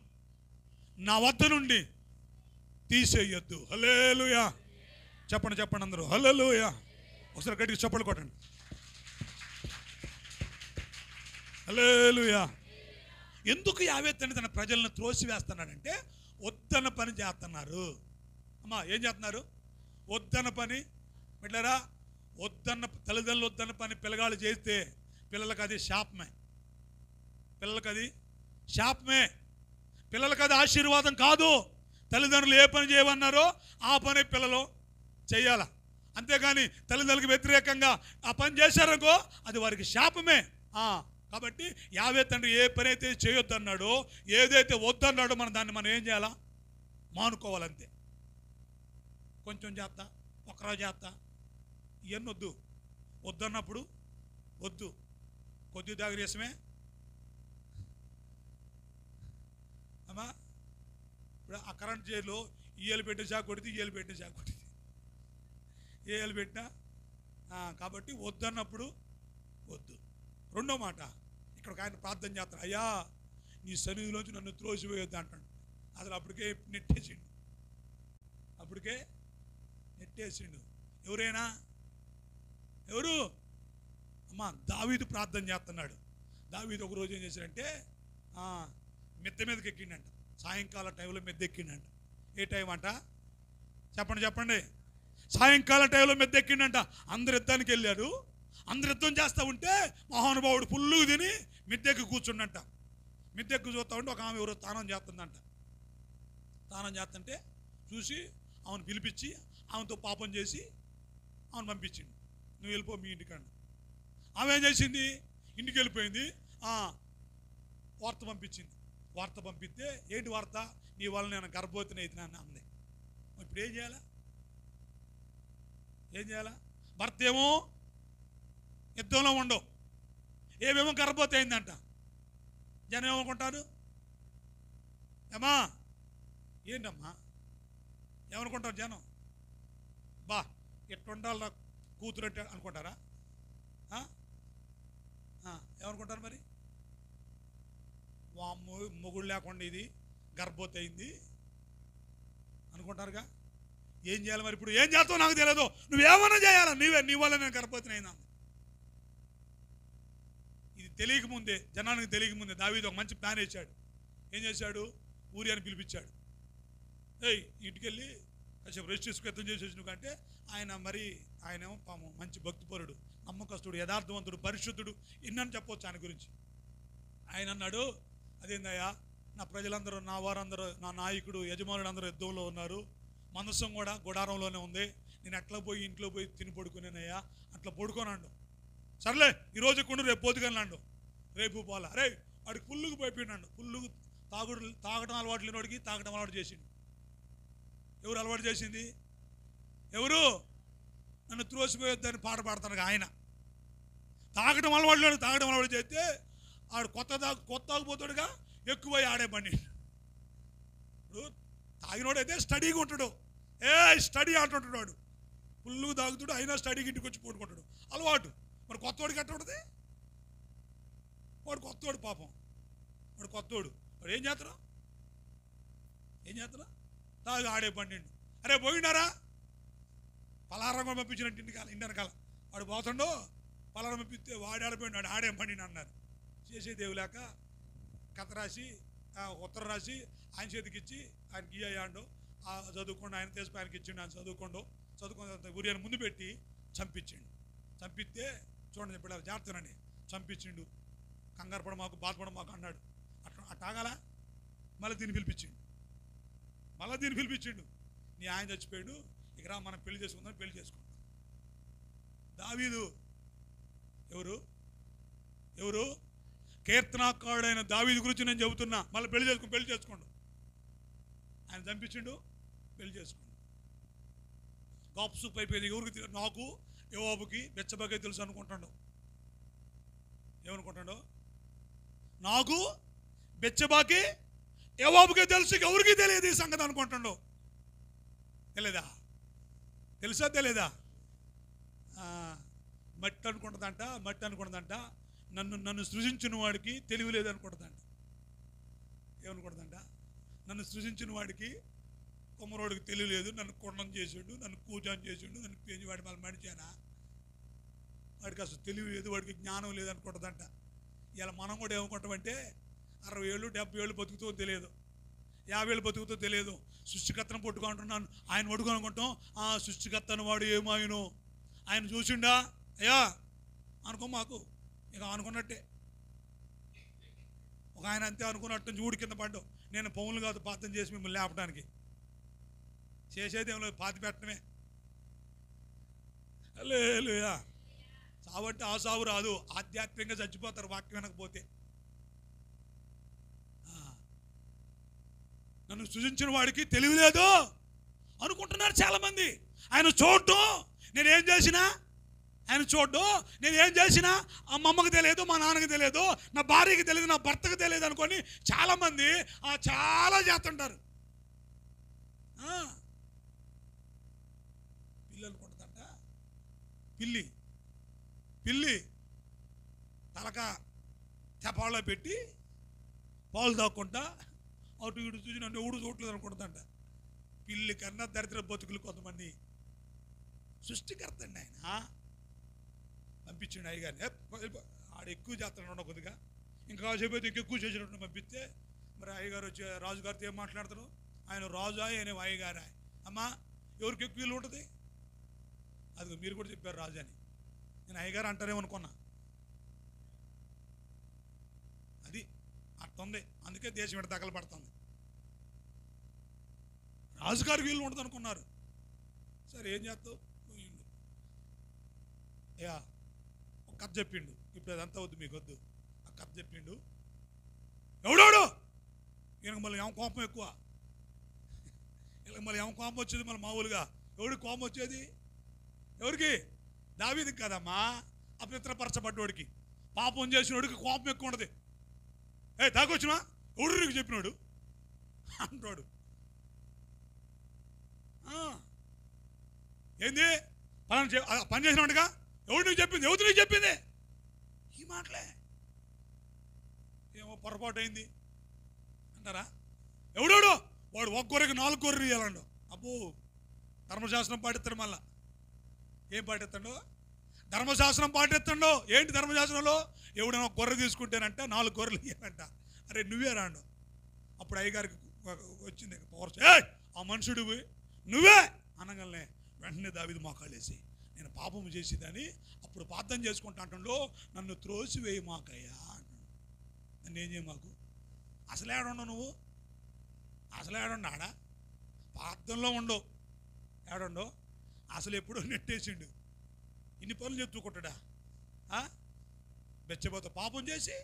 నా వద్ద నుండి తీసేయొద్దు. హల్లెలూయా. చెప్పండి అందరూ హల్లెలూయా. ఒకసారి గట్టిగా చప్పట్లు కొట్టండి. హల్లెలూయా. ఎందుకు యావే తన ప్రజలను త్రోసివేస్తున్నాడంటే వద్దన్న పని చేస్తున్నారు. అమ్మా ఏం చేస్తున్నారు? వద్దన్న పని. బిడ్డలారా, వద్దన్న తల్లిదండ్రులు వద్దన్న పని పిల్లగాళ్ళు చేస్తే పిల్లలకు అది శాపమే, పిల్లలకు అది ఆశీర్వాదం కాదు. తల్లిదండ్రులు ఏ పని చేయమన్నారో ఆ పని పిల్లలు చెయ్యాల. అంతేగాని తల్లిదండ్రులకు వ్యతిరేకంగా ఆ పని చేశారనుకో అది వారికి శాపమే. కాబట్టి యావే తండ్రి ఏ పని అయితే చేయొద్దన్నాడో, ఏదైతే వద్దన్నాడో మనం ఏం చేయాలా? మానుకోవాలంతే. కొంచెం చేస్తా, ఒకరోజు చేస్తా, ఇవన్నీ వద్దన్నప్పుడు వద్దు. కొద్ది దాగరేసమే అమ్మా. ఇప్పుడు ఆ కరెంట్ జైల్లో ఈయలు పెట్టిన షాక్ కొడితే ఏలు పెట్టినా. కాబట్టి వద్దన్నప్పుడు వద్దు. రెండో మాట, ఇక్కడ ఆయన ప్రార్థన చేస్తాడు, అయ్యా నీ సన్నిధిలోంచి నన్ను త్రోసివేయొద్దు అంటాడు. అసలు అప్పటికే నెట్టేసిండు. ఎవరు? అమ్మా, దావీదు ప్రార్థన చేస్తున్నాడు. దావీదు ఒక రోజు ఏం చేశాడంటే మిద్దె మీదకి ఎక్కిండంట. సాయంకాలం టైంలో మిద్దె ఎక్కిండంట. ఏ టైం అంట? చెప్పండి. సాయంకాలం టైంలో మిద్దె ఎక్కిండంట. అందరు యుద్ధానికి వెళ్ళారు. అందరు యుద్ధం చేస్తూ ఉంటే మహానుభావుడు ఫుల్లుగా తిని మిద్దెకి కూర్చుండంట. మిద్దెక్కు చూస్తూ ఉంటే ఒక ఆమె ఎవరో తానం చేస్తుందంట. తానం చేస్తుంటే చూసి ఆమెను పిలిపించి ఆమెతో పాపం చేసి ఆమెను పంపించిండు. నువ్వు వెళ్ళిపో మీ ఇంటికాడ. ఆమె ఏం చేసింది? ఇంటికి వెళ్ళిపోయింది. వార్త పంపించింది. వార్త పంపిస్తే ఏంటి వార్త? నీ వల్ల నేను గర్భవతిని అవుతున్నాను అంది. ఇప్పుడు ఏం చేయాలా? ఏం చేయాలా? భర్త ఏమో యుద్ధంలో ఉండవు, ఏమేమో గర్భవతి అయిందంట. జనం ఏమనుకుంటారు? ఏమా ఏంటమ్మా ఏమనుకుంటారు జనం? బా ఎట్టుండాలి నా కూతురు అంటే అనుకుంటారా? ఏమనుకుంటారు మరి? మొగుడు లేకుండా ఇది గర్భవతి అయింది అనుకుంటారుగా. ఏం చేయాలి మరి? ఇప్పుడు ఏం చేస్తావు నాకు తెలియదు, నువ్వేమన్నా చేయాలా, నీ వల్ల నేను గర్భవతిని అయినా. ఇది తెలియకముందే, జనానికి తెలియకముందే దావీదు ఒక మంచి ప్లాన్ వేసాడు. ఏం చేశాడు? ఊరియాని పిలిపించాడు. ఏయ్ ఇంటికెళ్ళి కాసేపు రెస్ట్ తీసుకు యుద్ధం చేసేసి నువ్వు అంటే ఆయన పాము మంచి భక్తిపరుడు, నమ్మకస్తుడు, యథార్థవంతుడు, పరిశుద్ధుడు, ఇన్నని చెప్పవచ్చు ఆయన గురించి. ఆయన అన్నాడు, అదేందయ్యా నా ప్రజలందరూ, నా వారందరూ, నా నాయకుడు, యజమానుడు అందరూ యుద్ధంలో ఉన్నారు, మనస్సం కూడా గుడారంలోనే ఉంది, నేను ఎట్లా పోయి ఇంట్లో పోయి తిని పడుకునేనయ్యా, అట్లా పడుకోనండు. సర్లే ఈరోజు కొండు రేపు పోతుకెళ్ళండు, రేపు పోలా. అరే వాడికి పుల్లుకు పోయిపోయినాడు. పుల్లుకు తాగడం అలవాటు లేనివాడికి తాగడం అలవాటు చేసిండు. ఎవరు అలవాటు చేసింది? ఎవరు? నన్ను త్రోసిపోయొద్దని పాట పాడతాను ఆయన. తాగడం అలవాటు లేడు, తాగడం అలవాటు చేస్తే ఆడు కొత్త తాగిపోతాడుగా, ఎక్కువ ఆడే బండి. ఇప్పుడు తాగినోడైతే స్టడీగా ఉంటాడు, స్టడీ అంటుంటాడు. వాడు పుల్లుకు తాగుతాడు, అయినా స్టడీకి ఇంటికి వచ్చి పడుకుంటాడు, అలవాటు. మరి కొత్తవాడికి ఎట్ట ఉంటుంది? వాడు కొత్తవాడు పాపం, వాడు కొత్తవాడు. వాడు ఏం చేస్తారా? తాగి ఆడే పండిండు. అరే పోయినారా? పలారంగా పంపించినట్టు ఇంటి వెనకాల వాడు పోతుండో, పలారం పంపిస్తే వాడు ఆడిపోయిండు, వాడు ఆడే పండిని అన్నారు. చేసేదేవి లేక కథ రాసి ఉత్తరం రాసి ఆయన చేతికి ఇచ్చి ఆయనకి అయ్యాండు, చదువుకోండి, ఆయన తీసి ఆయనకి ఇచ్చిండు, ఆయన చదువుకుని ఊరియాని ముందు పెట్టి చంపించిండు. చంపిస్తే చూడండి ఇప్పుడు జాగ్రత్తనండి, చంపించిండు. కంగారు పడ మాకు, బాధపడ మాకు అన్నాడు. అట్లా ఆగాలా? మళ్ళీ దీన్ని పిలిపించిండు. నీ ఆయన చచ్చిపోయాడు, ఇక రా మనం పెళ్లి చేసుకుందాం, పెళ్లి చేసుకుంటాం. దావీదు ఎవరు? కీర్తనాకారుడైన దావీదు గురించి నేను చెబుతున్నా. మళ్ళీ పెళ్లి చేసుకోండు. ఆయన చంపించిండు, పెళ్లి చేసుకోండు. కాపు సూప్ అయిపోయింది. ఎవరికి? నాకు, యోవాబుకి, బెత్షెబాకి తెలుసు అనుకుంటాడు. ఏమనుకుంటాడు? నాకు, బెత్షెబాకి, యోవాబుకే తెలుసు, ఎవరికి తెలియదు ఈ సంగతి అనుకుంటాడు. తెలియదా? తెలుసా తెలియదా? మట్టి అనుకుంటుందంట. నన్ను సృజించిన వాడికి తెలివి లేదనుకుంటుందంట. ఏమనుకుంటుందంట? నన్ను సృజించిన వాడికి, కొమ్మరోడికి తెలివి లేదు, నన్ను కొండం చేసాడు, నన్ను కూజాన్ చేసాడు, నన్ను పేజి వాడి మళ్ళీ మడిచానా, వాడికి అసలు తెలివి లేదు, వాడికి జ్ఞానం లేదనుకుంటుందంట. ఇలా మనం కూడా ఏమనుకుంటామంటే 60 ఏళ్ళు 70 ఏళ్ళు బతుకుతో తెలియదు, 50 ఏళ్ళు బతుకుతో తెలియదు, సృష్టికర్తను పట్టుకుంటున్నాను ఆయన పట్టుకొని అనుకుంటాం. సృష్టికర్తను వాడు ఏమాయను, ఆయన చూసిండా అయ్యా అనుకో. మాకు ఇక అనుకున్నట్టే. ఒక ఆయన అంతే అనుకున్నట్టు చూడు కింద పడ్డావు. నేను పౌనులు కాదు ప్రార్థన చేసి మిమ్మల్ని లేపడానికి, చేసేది ఏం లేదు, పాతి పెట్టడమే. హల్లెలూయా. సావంటే ఆ సావు రాదు, ఆధ్యాత్మికంగా చచ్చిపోతారు వాక్యం వినకపోతే. నన్ను సృజించిన వాడికి తెలివి లేదు అనుకుంటున్నారు చాలామంది. ఆయన చూడటం నేనేం చేసినా, మా అమ్మకి తెలియదు, మా నాన్నకి తెలియదు, నా భార్యకి తెలియదు, నా భర్తకి తెలియదు అనుకొని చాలామంది చాలా చేస్తుంటారు. పిల్లి అనుకుంటుందంట. పిల్లి తలక తెపాళ్ళలో పెట్టి పాలు తాక్కుంటా అటు ఇటు చూసి నన్ను ఎవడు చూడలేదు అనుకుంటుందంట. పిల్లి కన్నా దరిద్ర బతుకులు కొంతమంది. సృష్టికర్త అండి ఆయన. పంపించండి అయ్యగారిని. ఆడ ఎక్కువ చేస్తాడు కొద్దిగా, ఇంకా కాసేపు అయితే ఎక్కువ చేసినట్టు పంపిస్తే మరి అయ్యగారు వచ్చి రాజుగారితో ఏం మాట్లాడతారు? ఆయన రాజు ఆయన అయ్యగారా? అమ్మా ఎవరికి ఎక్కువ వీలు ఉంటుంది? అది మీరు కూడా చెప్పారు రాజు అని. నేను అయ్యగారు అంటారేమనుకున్నా. అది అట్టుంది. అందుకే దేశం ఇక్కడ తగలబడుతుంది. రాజుగారికి వీళ్ళు ఉండదు అనుకున్నారు. సరే ఏం చేస్తావు, పోయిండు. అయ్యా ఒక కథ చెప్పిండు. ఇప్పుడు అదంతా వద్దు, మీకు వద్దు. ఆ కథ చెప్పిండు. ఎవడోడు ఈయనకు మళ్ళీ ఏమో కోపం ఎక్కువ. వీళ్ళకి మళ్ళీ ఏమో కోపం వచ్చేది. మళ్ళీ మామూలుగా ఎవడికి కోపం వచ్చేది? ఎవరికి? దావీదుకి కదమ్మా, అపవిత్రపరచబడ్డోడికి, పాపం చేసినోడికి కోపం ఎక్కువ ఉండదు. తాగొచ్చినా ఎవడు నీకు చెప్పినాడు అంటాడు. ఏంది పని చేసినట్టుగా ఎవడు నీకు చెప్పింది? ఎవరు నీకు చెప్పింది? ఈ మాటలే. ఏమో పొరపాటు అయింది అంటారా? ఎవడోడు వాడు ఒక గొర్రెకి 4 గొర్రెలు ఇవ్వాలండు. అబ్బో, ధర్మశాస్త్రం పాటిస్తాడు. మళ్ళా ఏం పాటిస్తాడు? ధర్మశాస్త్రం పాటిస్తాడు. ఏంటి ధర్మశాస్త్రంలో? ఎవడైనా ఒక గొర్రె తీసుకుంటేనంట 4 గొర్రెలు ఇవ్వాలంట. అరే నువ్వే రాండు. అప్పుడు అయ్యగారికి వచ్చింది పవర్. ఆ మనుషుడు నువ్వే అనగానే వెంటనే దావీదు మోకాళ్ళేసి, నేను పాపము చేసేదని అప్పుడు ప్రార్థన చేసుకుంటా అంటుండో, నన్ను త్రోసివేయి మాకయ్యా అంటున్నాడు. నన్ను ఏం చేయ మాకు? అసలే ఆడుండవు నువ్వు, అసలే ఆడుండా, ప్రార్థనలో ఉండవు, ఏడుండవు. అసలు ఎప్పుడో నెట్టేసిండు. ఇన్ని పనులు చెప్తుకుంటాడా? బెచ్చబోత పాపం చేసి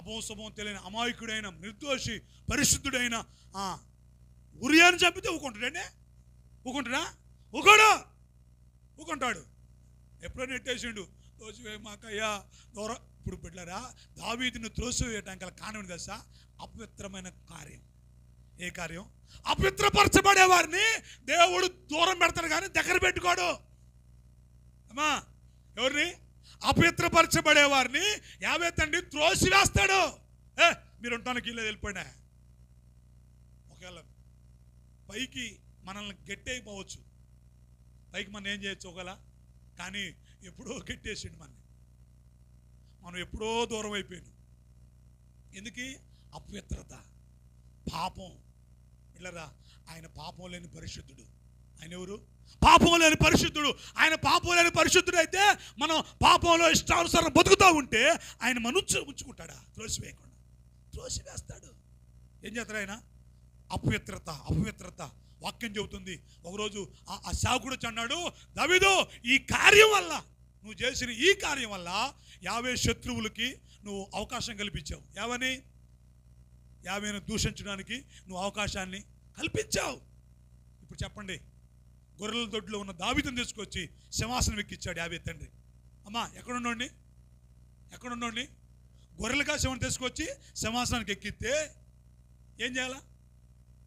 అపోసమం తెలియని అమాయకుడైన నిర్దోషి పరిశుద్ధుడైన ఉరియాని చంపితే ఊకుంటాడే? ఊకుంటాడా? ఊకుంటాడు. ఎప్పుడో నెట్టేసిండు. త్రోసివే మాకయ్యా దూరం. ఇప్పుడు బిడ్డలారా, దావీదును త్రోసివేయటానికి గల కారణం తెలుసా? అపవిత్రమైన కార్యం. ఏ కార్యం? అపవిత్రపరచబడే వారిని దేవుడు దూరం పెడతాడు కానీ దగ్గర పెట్టుకోడు. అమ్మా, ఎవరిని? అపవిత్రపరచబడే వారిని తండ్రి త్రోసివేస్తాడు. మీరు ఉండటానికి ఇల్లు వెళ్ళిపోయినా. ఒకవేళ పైకి మనల్ని గట్టయిపోవచ్చు, పైకి మనం ఏం చేయొచ్చు ఒకవేళ, కానీ ఎప్పుడో గట్టేసిండు మనం ఎప్పుడో దూరం అయిపోయాడు. ఎందుకు? అపవిత్రత, పాపం. పిల్లరా, ఆయన పాపం లేని పరిశుద్ధుడు. ఆయన ఎవరు? పాపం లేని పరిశుద్ధుడు. ఆయన పాపం లేని పరిశుద్ధుడు అయితే మనం పాపంలో ఇష్టానుసారం బతుకుతూ ఉంటే ఆయన మనం ఉంచుకుంటాడా? త్రోసివేయకుండా త్రోసివేస్తాడు. ఏం చేస్తాడు ఆయన? అపవిత్రత వాక్యం చెబుతుంది. ఒకరోజు ఆ సేవకుడు అన్నాడు, దావీదు ఈ కార్యం వల్ల, నువ్వు చేసిన ఈ కార్యం వల్ల 50 శత్రువులకి నువ్వు అవకాశం కల్పించావు. ఏమని? 50ను దూషించడానికి నువ్వు అవకాశాన్ని కల్పించావు. ఇప్పుడు చెప్పండి, గొర్రెల దొడ్లో ఉన్న దావీదుని తీసుకొచ్చి సింహాసనం ఎక్కించాడు 50 తండ్రి. అమ్మా, ఎక్కడున్నోడిని గొర్రెల కాసేమని తీసుకొచ్చి సింహాసనానికి ఎక్కిస్తే ఏం చేయాలా?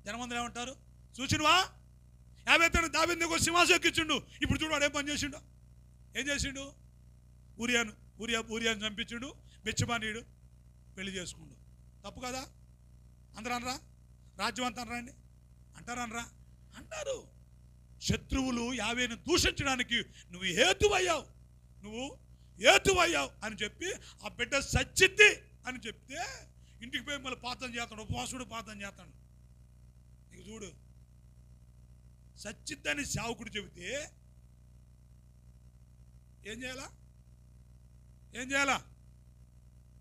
జనమందరూ ఏమంటారు? చూసినవా, 50 తండ్రి దావీదుని ఒక సింహాసనం ఎక్కించిండు. ఇప్పుడు చూడు వాడు ఏం పని చేసిండు? ఏం చేసిండు? ఊరియాను చంపించిండు. బెచ్చబానీయుడు పెళ్లి చేసుకుండు. తప్పు కదా? అందరూ అనరా? రాజ్యం అంతా అనరా అండి? అంటారనరా? అంటారు. శత్రువులు 50ను దూషించడానికి నువ్వు హేతువయ్యావు అని చెప్పి ఆ బిడ్డ సచ్చిద్ది అని చెప్తే ఇంటికి పోయి మళ్ళీ ప్రార్థన చేస్తాడు, ఉపవాసుడు ప్రార్థన చేస్తాడు. నీకు చూడు, సచ్చిద్దని సేవకుడు చెబితే ఏం చేయాలా?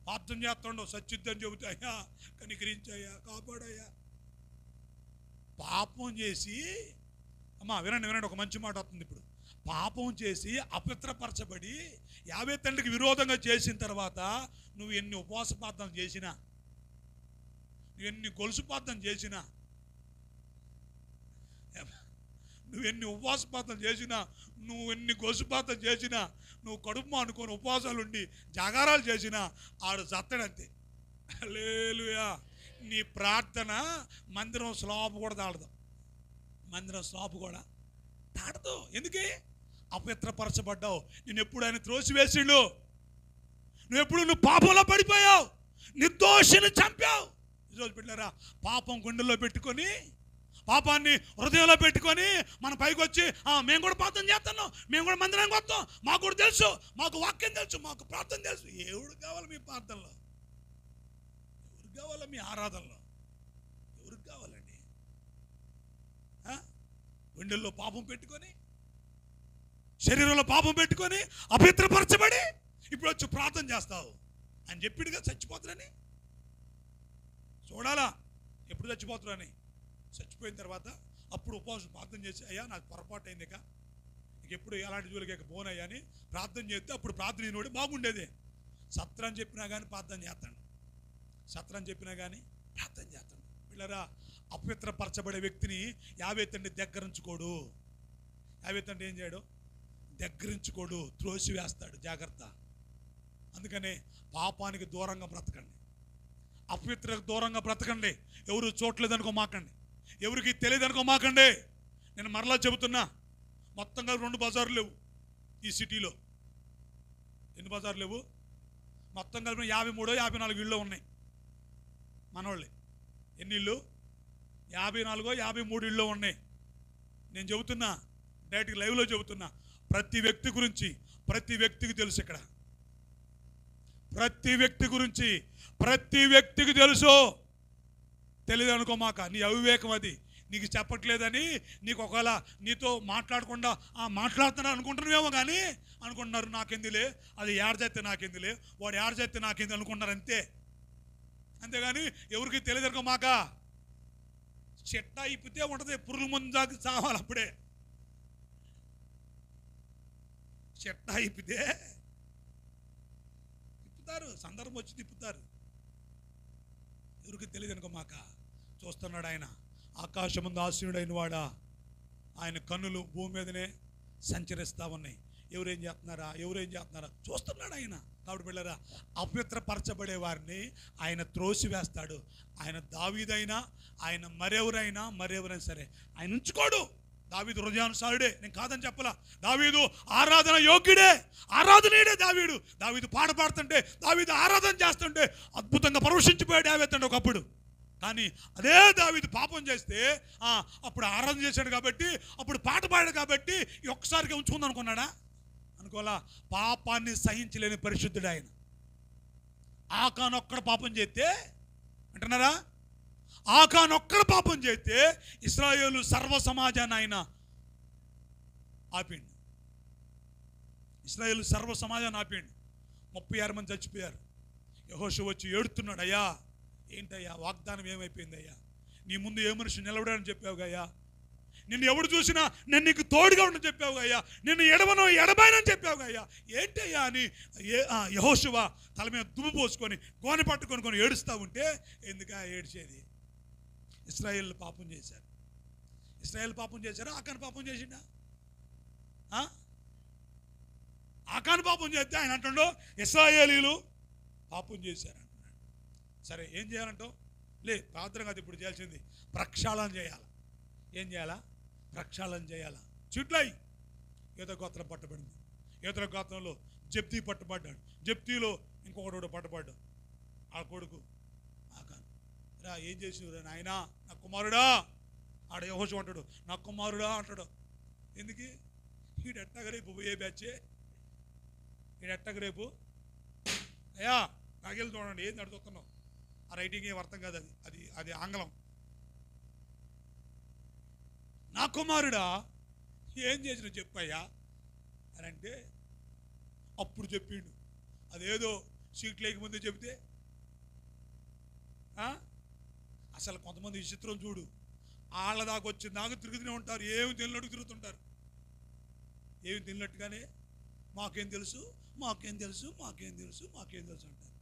ప్రార్థన చేస్తాడు. సచ్చిద్దని చెబితే, అయ్యా కనికరించయ్యా, కాపాడయ్యా. పాపం చేసి, అమ్మా వినండి, ఒక మంచి మాట వస్తుంది ఇప్పుడు. పాపం చేసి అపవిత్రపరచబడి 50 తండ్రికి విరోధంగా చేసిన తర్వాత నువ్వు ఎన్ని ఉపవాస ప్రార్థన చేసినా, నువ్వు ఎన్ని గొలుసు ప్రార్థన చేసినా, నువ్వు ఎన్ని ఉపవాస ప్రార్థన చేసినా, నువ్వు ఎన్ని గొలుసు ప్రార్థన చేసినా, నువ్వు కడుపు అనుకొని ఉపవాసాలు ఉండి జాగారాలు చేసినా ఆడు చత్తడంతే. హల్లెలూయా. నీ ప్రార్థన మందిరం స్లాబ్ కూడా తాడదు. ఎందుకే? అపవిత్రపరచబడ్డావు. నేను ఎప్పుడు ఆయన త్రోసివేసిండు. నువ్వు పాపంలో పడిపోయావు, నిర్దోషిని చంపావు. ఈరోజు బిడ్డలారా, పాపం గుండెల్లో పెట్టుకొని, పాపాన్ని హృదయంలో పెట్టుకొని మన పైకి వచ్చి మేము కూడా ప్రార్థన చేస్తున్నాం, మేము కూడా మందిరానికి వస్తాం, మాకు కూడా తెలుసు, మాకు వాక్యం తెలుసు, మాకు ప్రార్థన తెలుసు. ఎవరు కావాలి మీ ప్రార్థనలో? ఎవరు కావాలా మీ ఆరాధనలో? ఎవరికి కావాలండి? గుండెల్లో పాపం పెట్టుకొని, శరీరంలో పాపం పెట్టుకొని, అపవిత్రపరచబడి ఇప్పుడు వచ్చి ప్రార్థన చేస్తావు అని చెప్పిడుగా చచ్చిపోతారని. చూడాలా ఎప్పుడు చచ్చిపోతున్నారని. చచ్చిపోయిన తర్వాత అప్పుడు ఉపవాసం ప్రార్థన చేసి, అయ్యా నాకు పొరపాటు అయింది, ఇక ఎప్పుడు ఎలాంటి జోలికి పోనయ్యా అని ప్రార్థన చేస్తే అప్పుడు ప్రార్థన అయినోడి బాగుండేది. సత్రం చెప్పినా కానీ ప్రార్థన చేస్తాడు, సత్రం చెప్పినా కానీ ప్రార్థన చేస్తాడు. పిల్లరా, అపవిత్రపరచబడే వ్యక్తిని యావేతండి దగ్గరించుకోడు. యావేతండి ఏం చేయడు? దగ్గరించుకోడు, త్రోసివేస్తాడు. జాగ్రత్త. అందుకనే పాపానికి దూరంగా బ్రతకండి, అపవిత్రకు దూరంగా బ్రతకండి. ఎవరు చూడలేదనుకో మాకండి, ఎవరికి తెలియదు అనుకో మాకండి. నేను మరలా చెబుతున్నా, మొత్తంగా 2 బజార్లు లేవు ఈ సిటీలో. ఎన్ని బజార్లు లేవు? మొత్తం కలిపి 53 54 ఇళ్ళు ఉన్నాయి మనోళ్ళే. ఎన్ని ఇళ్ళు? 54 53 ఇళ్ళు ఉన్నాయి. నేను చెబుతున్నా, డైరెక్ట్గా లైవ్లో చెబుతున్నా. ప్రతి వ్యక్తి గురించి ప్రతి వ్యక్తికి తెలుసు. ఇక్కడ ప్రతి వ్యక్తి గురించి ప్రతి వ్యక్తికి తెలుసు. తెలియదు అనుకో మాక, నీ అవివేకం అది. నీకు చెప్పట్లేదని, నీకు ఒకవేళ నీతో మాట్లాడకుండా మాట్లాడుతున్నా అనుకుంటున్నావేమో, కానీ అనుకుంటున్నారు నాకెందులే, అది ఏడ చేస్తే నాకెందులే, వాడు ఏడ చేస్తే నాకెందు అనుకుంటున్నారు అంతే. అంతేగాని ఎవరికి తెలియదు అనుకో మాక. చెట్ట ఇప్పితే ఉంటుంది, పురుగుల ముందు దాకా చావాలి. అప్పుడే చెట్ట ఇప్పితే తిప్పుతారు, సందర్భం వచ్చి తిప్పుతారు. ఎవరికి తెలియదు అనుకో మాక. చూస్తున్నాడు ఆయన, ఆకాశముందు ఆసీనుడైన వాడా, ఆయన కన్నులు భూమి మీదనే సంచరిస్తూ ఉన్నాయి. ఎవరేం చేస్తున్నారా చూస్తున్నాడు ఆయన. కాబట్టి పిల్లరా, అపవిత్రపరచబడే వారిని ఆయన త్రోసివేస్తాడు. ఆయన దావీదైనా, ఆయన మరెవరైనా సరే ఆయన ఉంచుకోడు. దావీదు హృదయానుసారుడే, నేను కాదని చెప్పలా. దావీదు ఆరాధన యోగ్యుడే, ఆరాధనీయుడే. దావీదు పాట పాడుతుంటే, దావీదు ఆరాధన చేస్తుంటే అద్భుతంగా పరవశించిపోయాడు యావేతండి ఒకప్పుడు. కానీ అదే దావీదు పాపం చేస్తే అప్పుడు ఆరాధన చేశాడు కాబట్టి, అప్పుడు పాట పాడాడు కాబట్టి ఒక్కసారిగా ఉంచుకుందాం అనుకున్నాడా? అనుకోలా. పాపాన్ని సహించలేని పరిశుద్ధుడు ఆయన. ఆకానొక్కడ పాపం చేస్తే అంటున్నారా, ఆకానొక్కడ పాపం చేస్తే ఇశ్రాయేలు సర్వ సమాజాన్ని ఆయన ఆపిండు. ఇశ్రాయేలు సర్వ సమాజాన్ని ఆపిండు. 36 మంది చచ్చిపోయారు. యెహోషువ వచ్చి ఏడుతున్నాడు, అయ్యా ఏంటయ్యా వాగ్దానం ఏమైపోయిందయ్యా? నీ ముందు ఏ మనిషి నిలబడాలని చెప్పావుగయ్యా, నిన్ను ఎవడు చూసినా నేను నీకు తోడుగా ఉండని చెప్పావుగయ్యా, నిన్ను ఎడబాయనని చెప్పావుగయ్యా, ఏంటయ్యా అని యెహోషువ తల మీద దుమ్ము పోసుకొని గోనె పట్టుకొని ఏడుస్తూ ఉంటే, ఎందుకా ఏడ్చేది? ఇశ్రాయేల్ పాపం చేశారు. ఇశ్రాయేల్ పాపం చేశారు, ఆకాను పాపం చేసిండా? ఆకాను పాపం చేస్తే ఆయన అంటుండో ఇశ్రాయేలీలు పాపం చేశారు అంటున్నాడు. సరే, ఏం చేయాలంటో? ప్రార్థన కాదు ఇప్పుడు చేయాల్సింది, ప్రక్షాళన చేయాలి. ఏం చేయాలా? ప్రక్షాళన చేయాలా. చిట్లై ఏదో గోత్రం పట్టబడింది. ఏదో గోత్రంలో జప్తీ పట్టుబడ్డాడు. జప్తీలో ఇంకొకడు పట్టుబడ్డాడు. ఆ కొడుకు ఆకాను. రా, ఏం చేసినవురా నాయన, నా కుమారుడా. ఆడ యెహోషువ అంటాడు, నా కుమారుడా అంటాడు. ఎందుకు? ఈడెట్టగ రేపు ఏ బ్యాచే, ఈడెట్టగ రేపు అయ్యా నాగేళ్ళు చూడండి, ఏం నడుతున్నావు? ఆ రైటింగ్ ఏం అర్థం కాదు, అది ఆంగ్లం. నా కుమారుడా ఏం చేసిన చెప్పయ్యా అని అంటే అప్పుడు చెప్పిండు. అదేదో సీట్ లేకముందే చెబితే అసలు కొంతమంది విచిత్రం చూడు, వాళ్ళ దాకా వచ్చి నాకు తిరుగుతూనే ఉంటారు, ఏమి తెలియనట్టు తిరుగుతుంటారు. ఏమి తెలియనట్టుగానే మాకేం తెలుసు అంటారు.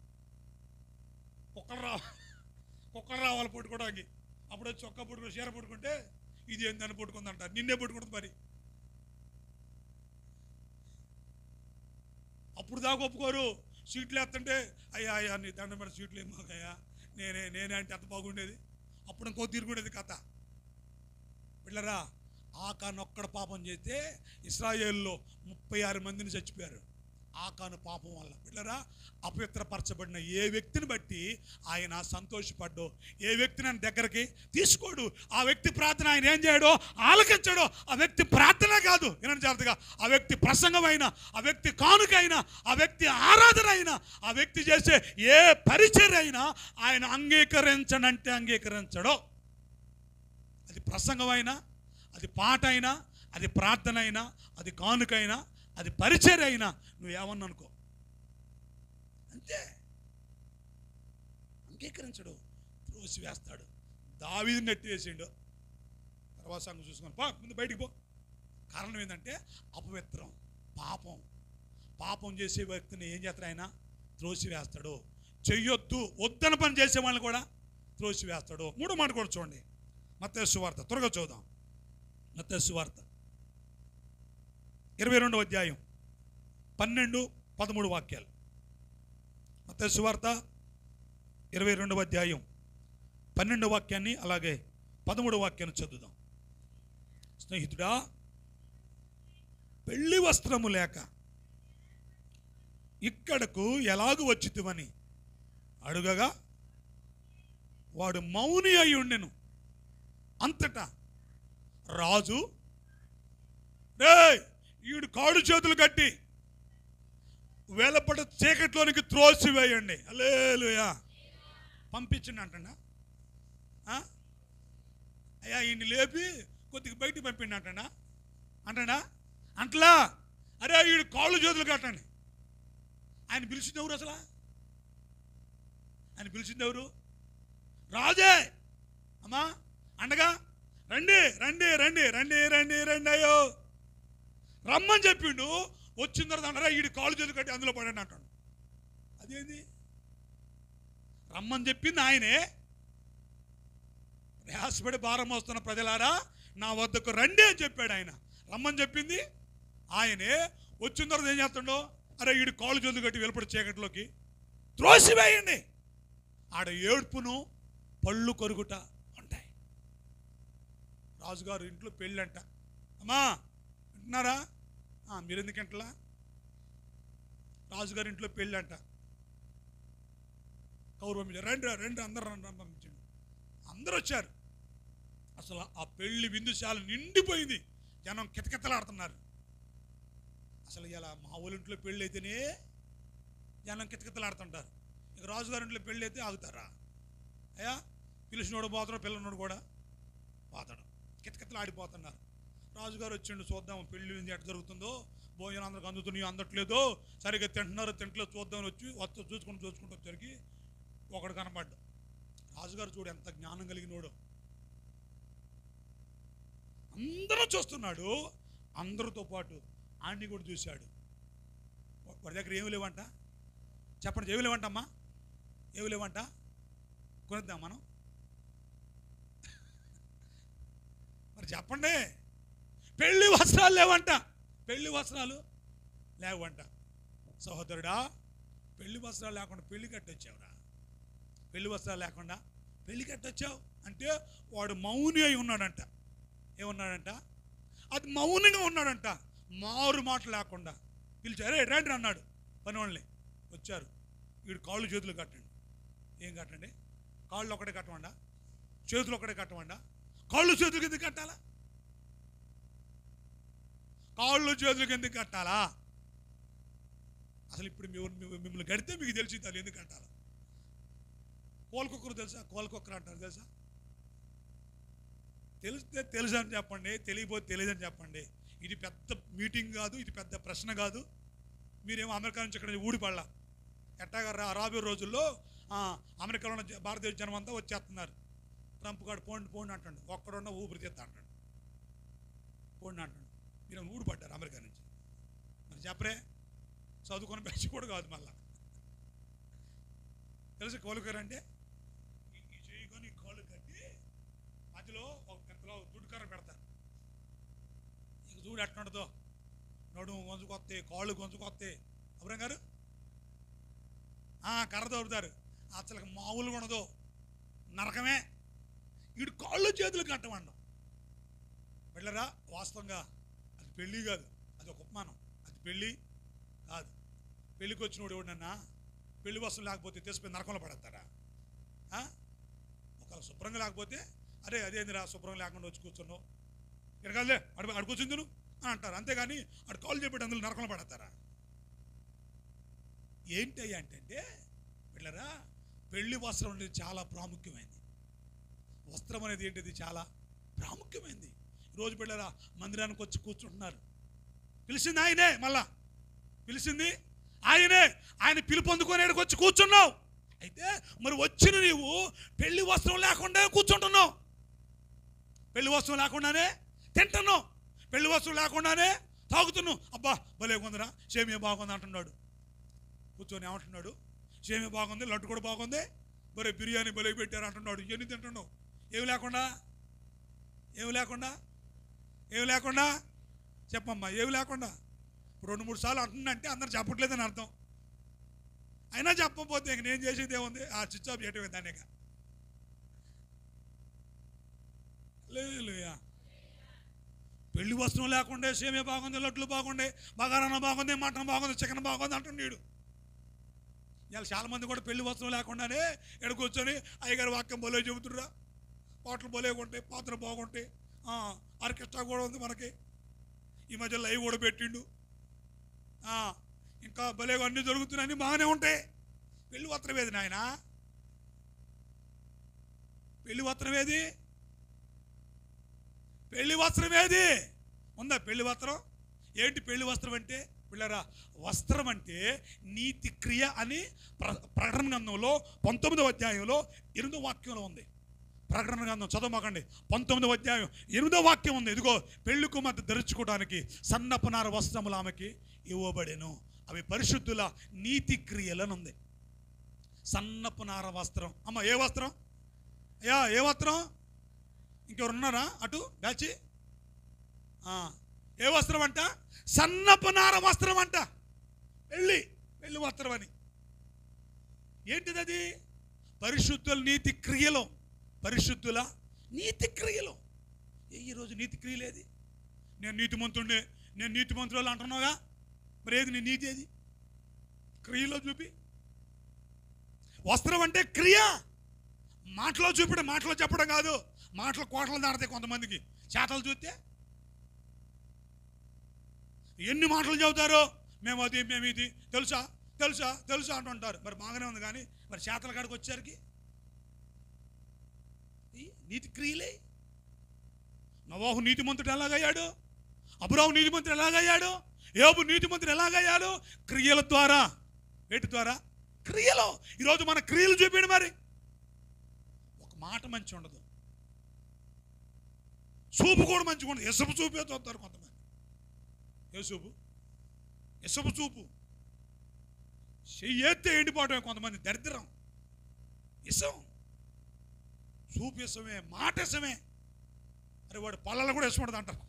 కుక్కలు రావాలి పట్టుకోవడానికి. అప్పుడు వచ్చి చొక్కా పట్టుకుని చీర పట్టుకుంటే ఇది ఏందని పట్టుకుంది అంటారు. నిన్నే పట్టుకుంటుంది మరి. అప్పుడు దాకా ఒప్పుకోరు. సీట్లు వేస్తుంటే అయ్యా నీ దండం మీద సీట్లు ఏం మాకయ్యా, నేనే అంటే ఎంత బాగుండేది. అప్పుడు ఇంకో తీరుకుండేది కథ. పిల్లరా, ఆకానొక్కడ పాపం చేస్తే ఇశ్రాయేలులో 36 మందిని చచ్చిపోయారు ఆకాను పాపం వల్ల. పిల్లరా, అపవిత్రపరచబడిన ఏ వ్యక్తిని బట్టి ఆయన సంతోషపడ్డో, ఏ వ్యక్తిని ఆయన దగ్గరికి తీసుకోడు, ఆ వ్యక్తి ప్రార్థన ఆయన ఏం చేయడో, ఆలకించడో. ఆ వ్యక్తి ప్రార్థన కాదు, వినండి జాగ్రత్తగా, ఆ వ్యక్తి ప్రసంగమైనా, ఆ వ్యక్తి కానుకైనా, ఆ వ్యక్తి ఆరాధన అయినా, ఆ వ్యక్తి చేసే ఏ పరిచర్య అయినా ఆయన అంగీకరించనంటే అంగీకరించడో. అది ప్రసంగమైనా, అది పాట అయినా, అది ప్రార్థన అయినా, అది కానుకైనా, అది పరిచర్య అయినా, నువ్వేమన్నా అనుకో అంతే, అంగీకరించడు. త్రోసివేస్తాడు. దావీదుని నెట్టివేసిండు. తర్వాత సంగతి చూసుకొని పో, ముందు బయటికి పో. కారణం ఏంటంటే అపవిత్రం, పాపం చేసే వ్యక్తిని ఏం చేస్తాడు ఆయన? త్రోసివేస్తాడు. చెయ్యొద్దు, వద్దన పని చేసే వాళ్ళని కూడా త్రోసివేస్తాడు. మూడో మాట కూడా చూడండి, మత్తయి సువార్త, త్వరగా చూద్దాం. మత్తయి సువార్త 22వ అధ్యాయం 12-13 వాక్యాలు. మత్తయి సువార్త 22వ అధ్యాయం 12వ వాక్యాన్ని అలాగే 13వ వాక్యాన్ని చదువుదాం. స్నేహితుడా, పెళ్లి వస్త్రము లేక ఇక్కడకు ఎలాగు వచ్చితివని అడుగగా వాడు మౌని అయి ఉండెను. అంతటా రాజు, రే ఈడు కాడు చేతులు కట్టి వెలపడ చీకట్లోనికి త్రోసివేయండి, హల్లెలూయా, పంపించండి అంటన్నా. అయ్యా ఈయన్ని లేపి కొద్దిగా బయటికి పంపిండి అంటనా అంటలా. అరే ఈడు కాళ్ళు చేతులు కట్టండి. ఆయన పిలిచింది ఎవరు? అసలు ఆయన పిలిచింది ఎవరు? రాజే. అమ్మా అండగా రండి రండి రండి రండి రండి రండి అయ్యో రమ్మని చెప్పిండు. వచ్చిన తర్వాత అంటారా ఈడు కాళ్ళు చేతులు కట్టి అందులో పడండి అంటాడు. అదేంది? రమ్మని చెప్పింది ఆయనే. ప్రయాసపడి భారం మోస్తున్న ప్రజలారా నా వద్దకు రండి అని చెప్పాడు ఆయన. రమ్మని చెప్పింది ఆయనే. వచ్చిన తర్వాత ఏం చేస్తుండో, అరే ఈడు కాళ్ళు చేతులు కట్టి వెలుపడి చీకట్లోకి త్రోసివేయండి. ఆడ ఏడ్పును పళ్ళు కొరుకుట ఉంటాయి. రాజుగారు ఇంట్లో పెళ్ళంట. అమ్మా వింటున్నారా? మీరెందుకంటలా? రాజుగారి ఇంట్లో పెళ్ళంట. కౌరవం రండి రండి అందరూ పంపించండి. అందరూ వచ్చారు. అసలు ఆ పెళ్లి విందుశాల నిండిపోయింది. జనం కితకితలాడుతున్నారు. అసలు ఇలా మా ఊళ్ళ ఇంట్లో పెళ్ళి అయితేనే జనం కితకితలాడుతుంటారు. ఇక రాజుగారి ఇంట్లో పెళ్ళి అయితే ఆగుతారా? అయ్యా పిలిచినోడు పోతాడు, పిల్లనోడు కూడా పోతాడు. కితకితలు ఆడిపోతున్నారు. రాజుగారు వచ్చిండు, చూద్దాం పెళ్ళి ఎట్లా జరుగుతుందో, భోజనం అందరికి అందుతున్నాయో అందట్లేదో, సరిగ్గా తింటున్నారో తింటలేదు చూద్దామని వచ్చి చూసుకుంటూ వచ్చరికి ఒకడు కనపడ్డా. రాజుగారు చూడు ఎంత జ్ఞానం కలిగినోడు. అందరూ చూస్తున్నాడు. అందరితో పాటు ఆడిని కూడా చూశాడు. వాడి దగ్గర ఏమి లేవంట? చెప్పండి, ఏమి లేవంటమ్మా? ఏమి లేవంట? కొనిద్దాం మనం? మరి చెప్పండి. పెళ్లి వస్త్రాలు లేవంట. పెళ్లి వస్త్రాలు లేవంట. సహోదరుడా, పెళ్లి వస్త్రాలు లేకుండా పెళ్లి కట్టొచ్చావురా. పెళ్లి వస్త్రాలు లేకుండా పెళ్లి కట్టొచ్చావు అంటే వాడు మౌని అయి ఉన్నాడంట. ఏమన్నాడంట? అది మౌనంగా ఉన్నాడంట. మారు మాట లేకుండా పిలిచారు. రండి అన్నాడు. పని వాళ్ళని వచ్చారు. వీడు కాళ్ళు చేతులు కట్టండి. ఏం కట్టండి? కాళ్ళు ఒకటే కట్టమండా? చేతులు ఒకటే కట్టమండా? కాళ్ళు చేతులకి ఎందుకు కట్టాలా? కాళ్ళు చేతులకి ఎందుకు కట్టాలా? అసలు ఇప్పుడు మిమ్మల్ని కడితే మీకు తెలిసి అది ఎందుకు కట్టాలా? కోలుకొక్కరు తెలుసా? కోలుకొక్కరు అంటారు తెలుసా? తెలిస్తే తెలుసు అని చెప్పండి, తెలియకపోతే తెలియదని చెప్పండి. ఇది పెద్ద మీటింగ్ కాదు, ఇది పెద్ద ప్రశ్న కాదు. మీరేమో అమెరికా నుంచి ఇక్కడ ఊడిపడలా. ఎట్టాగా రాబోయే రోజుల్లో అమెరికాలో ఉన్న భారతదేశ జనం అంతా వచ్చేస్తున్నారు. ట్రంప్ గారు పోండి అంటాడు. ఒక్కడున్న ఊపిరితిత్తా అంటాడు. పోండి అంటాడు. మీరు ఊడిపడ్డారు అమెరికా నుంచి. మరి చెప్పరే, చదువుకున్న బ్యాచ్ కూడా కాదు. మళ్ళా తెలుసు కోలుకారంటే ఈ చేయకొని కాళ్ళు కట్టి మధ్యలో ఒక పెద్దలో దుడ్డుకర్ర పెడతారు. ఇక చూడు ఎట్లుండదో, నడుము గొంజుకొత్తాయి, కాళ్ళు గొంజుకొత్తాయి. అబ్రం గారు కర్ర దొరుకుతారు. అసలు మామూలుగా ఉండదు, నరకమే. వీడు కాళ్ళు చేతులు కట్టమండం. వెళ్ళరా, వాస్తవంగా అది పెళ్ళి కాదు, అది ఒక ఉపమానం. అది పెళ్ళి కాదు. పెళ్ళికి వచ్చినోడు ఎవడన్నా పెళ్లి వస్తువులు లేకపోతే తీసుకుని నరకంలో పడతారా? ఒకవేళ శుభ్రంగా లేకపోతే అరే అదేందిరా శుభ్రంగా లేకుండా వచ్చి కూర్చున్నావు, ఇక్కడ కాదులే అడుకొచ్చింది నువ్వు అని అంటారు. అంతేగాని అటు కాళ్ళు చెప్పి అందులో నరకంలో పడతారా? ఏంటయ్యా అంటే వెళ్ళరా, పెళ్లి వస్త్రం అనేది చాలా ప్రాముఖ్యమైనది. వస్త్రం అనేది ఏంటిది? చాలా ప్రాముఖ్యమైనది. రోజు వెళ్ళరా మందిరానికి వచ్చి కూర్చుంటున్నారు. పిలిచింది ఆయనే, మళ్ళా పిలిచింది ఆయనే. ఆయన పిలుపు అందుకొని వచ్చి కూర్చున్నావు. అయితే మరి వచ్చిన నీవు పెళ్లి వస్త్రం లేకుండా కూర్చుంటున్నావు, పెళ్లి వస్త్రం లేకుండానే తింటున్నావు, పెళ్లి వస్త్రం లేకుండానే తాగుతున్నావు. అబ్బా భలే కొందరా, సేమియా బాగుంది అంటున్నాడు, కూర్చొని ఏమంటున్నాడు, సేమియా బాగుంది, లడ్డు కూడా బాగుంది, మరి బిర్యానీ భలే పెట్టారు అంటున్నాడు. ఇవన్నీ తింటున్నావు ఏమి లేకుండా, ఏమి లేకుండా, ఏమి లేకుండా చెప్పమ్మా, ఏమి లేకుండా. 2-3 సార్లు అంటున్నంటే అందరు చెప్పట్లేదని అర్థం. అయినా చెప్పకపోతే ఇంక నేను చేసేది ఏముంది, ఆ స్విచ్ ఆఫ్ చేయటమే దానిక. హల్లెలూయా. పెళ్లి వస్త్రం లేకుండా సేమియా బాగుంది, లడ్లు బాగుండే, బగారన్న బాగుంది, మటన్ బాగుంది, చికెన్ బాగుంది అంటున్నాడు. ఇవాళ చాలామంది కూడా పెళ్లి వస్త్రం లేకుండానే ఎక్కడ కూర్చొని అయ్యగారి వాక్యం బలే చెబుతుర్రా, పాటలు బలేగా ఉంటాయి, పాత్ర బాగుంటాయి, ఆర్కెస్ట్రా కూడా ఉంది మనకి, ఈ మధ్య లైవ్ కూడా పెట్టిండు, ఇంకా భలేగా అన్నీ జరుగుతున్నాయి, అన్నీ బాగానే ఉంటాయి. పెళ్లి వస్త్రం ఏది నాయన, పెళ్లి వస్త్రం ఏది, పెళ్లి వస్త్రం ఏది ఉందా? పెళ్లి వస్త్రం ఏంటి? పెళ్లి వస్త్రం అంటే పిల్లరా, వస్త్రం అంటే నీతి క్రియ అని ప్రకటన గ్రంథంలో 19వ అధ్యాయంలో 8వ వాక్యంలో ఉంది. ప్రకటన గ్రంథం చదవమాకండి, 19వ అధ్యాయం 8వ వాక్యం ఉంది. ఇదిగో పెళ్లి కుమార్తె ధరించుకోవడానికి సన్నపనార వస్త్రములు ఆమెకి ఇవ్వబడెను, అవి పరిశుద్ధుల నీతి క్రియలను ఉంది. సన్నపనార వస్త్రం. అమ్మ ఏ వస్త్రం అయ్యా, ఏ వస్త్రం? ఇంకెవరు ఉన్నారా అటు బ్యాచి? ఏ వస్త్రం అంట? సన్నపనార వస్త్రం అంట. పెళ్లి వస్త్రం అని ఏంటిది? అది పరిశుద్ధుల నీతి క్రియలు, పరిశుద్ధుల నీతి క్రియలు. ఈరోజు నీతి క్రియలేది? నేను నీతిమంతుడిని, నేను నీతిమంతురాలు అంటున్నావుగా, మరి ఏది నీ నీతి? ఏది క్రియలో చూపి. వస్త్రం అంటే క్రియ, మాటలో చూపడం, మాటలో చెప్పడం కాదు. మాటలు కోటలు దాడతాయి కొంతమందికి, చేతలు చూస్తే ఎన్ని మాటలు చెబుతారో, మేము అది, మేము ఇది, తెలుసా తెలుసా తెలుసా అంటుంటారు. మరి బాగానే ఉంది, కానీ మరి చేతల కాడికి వచ్చేసరికి నీతి క్రియలే. నోవాహు నీతిమంతుడు ఎలాగయ్యాడు? అబ్రాము నీతిమంతుడు ఎలాగయ్యాడు? యోబు నీతిమంతుడు ఎలాగయ్యాడు? క్రియల ద్వారా. వేటి ద్వారా? క్రియలు. ఈరోజు మన క్రియలు చూపించండి. మరి ఒక మాట మంచి ఉండదు, చూపు కూడా మంచిగా ఉండదు. ఎసపు చూపే చూస్తారు కొంతమంది. ఎసపు చూపు చెయ్యేస్తే ఎండిపోవటమే కొంతమంది. దరిద్రం. ఇసం చూపు ఇసమే, మాట ఇసమే. అరే వాడు పళ్ళలో కూడా ఇష్టం ఉండదు అంటారు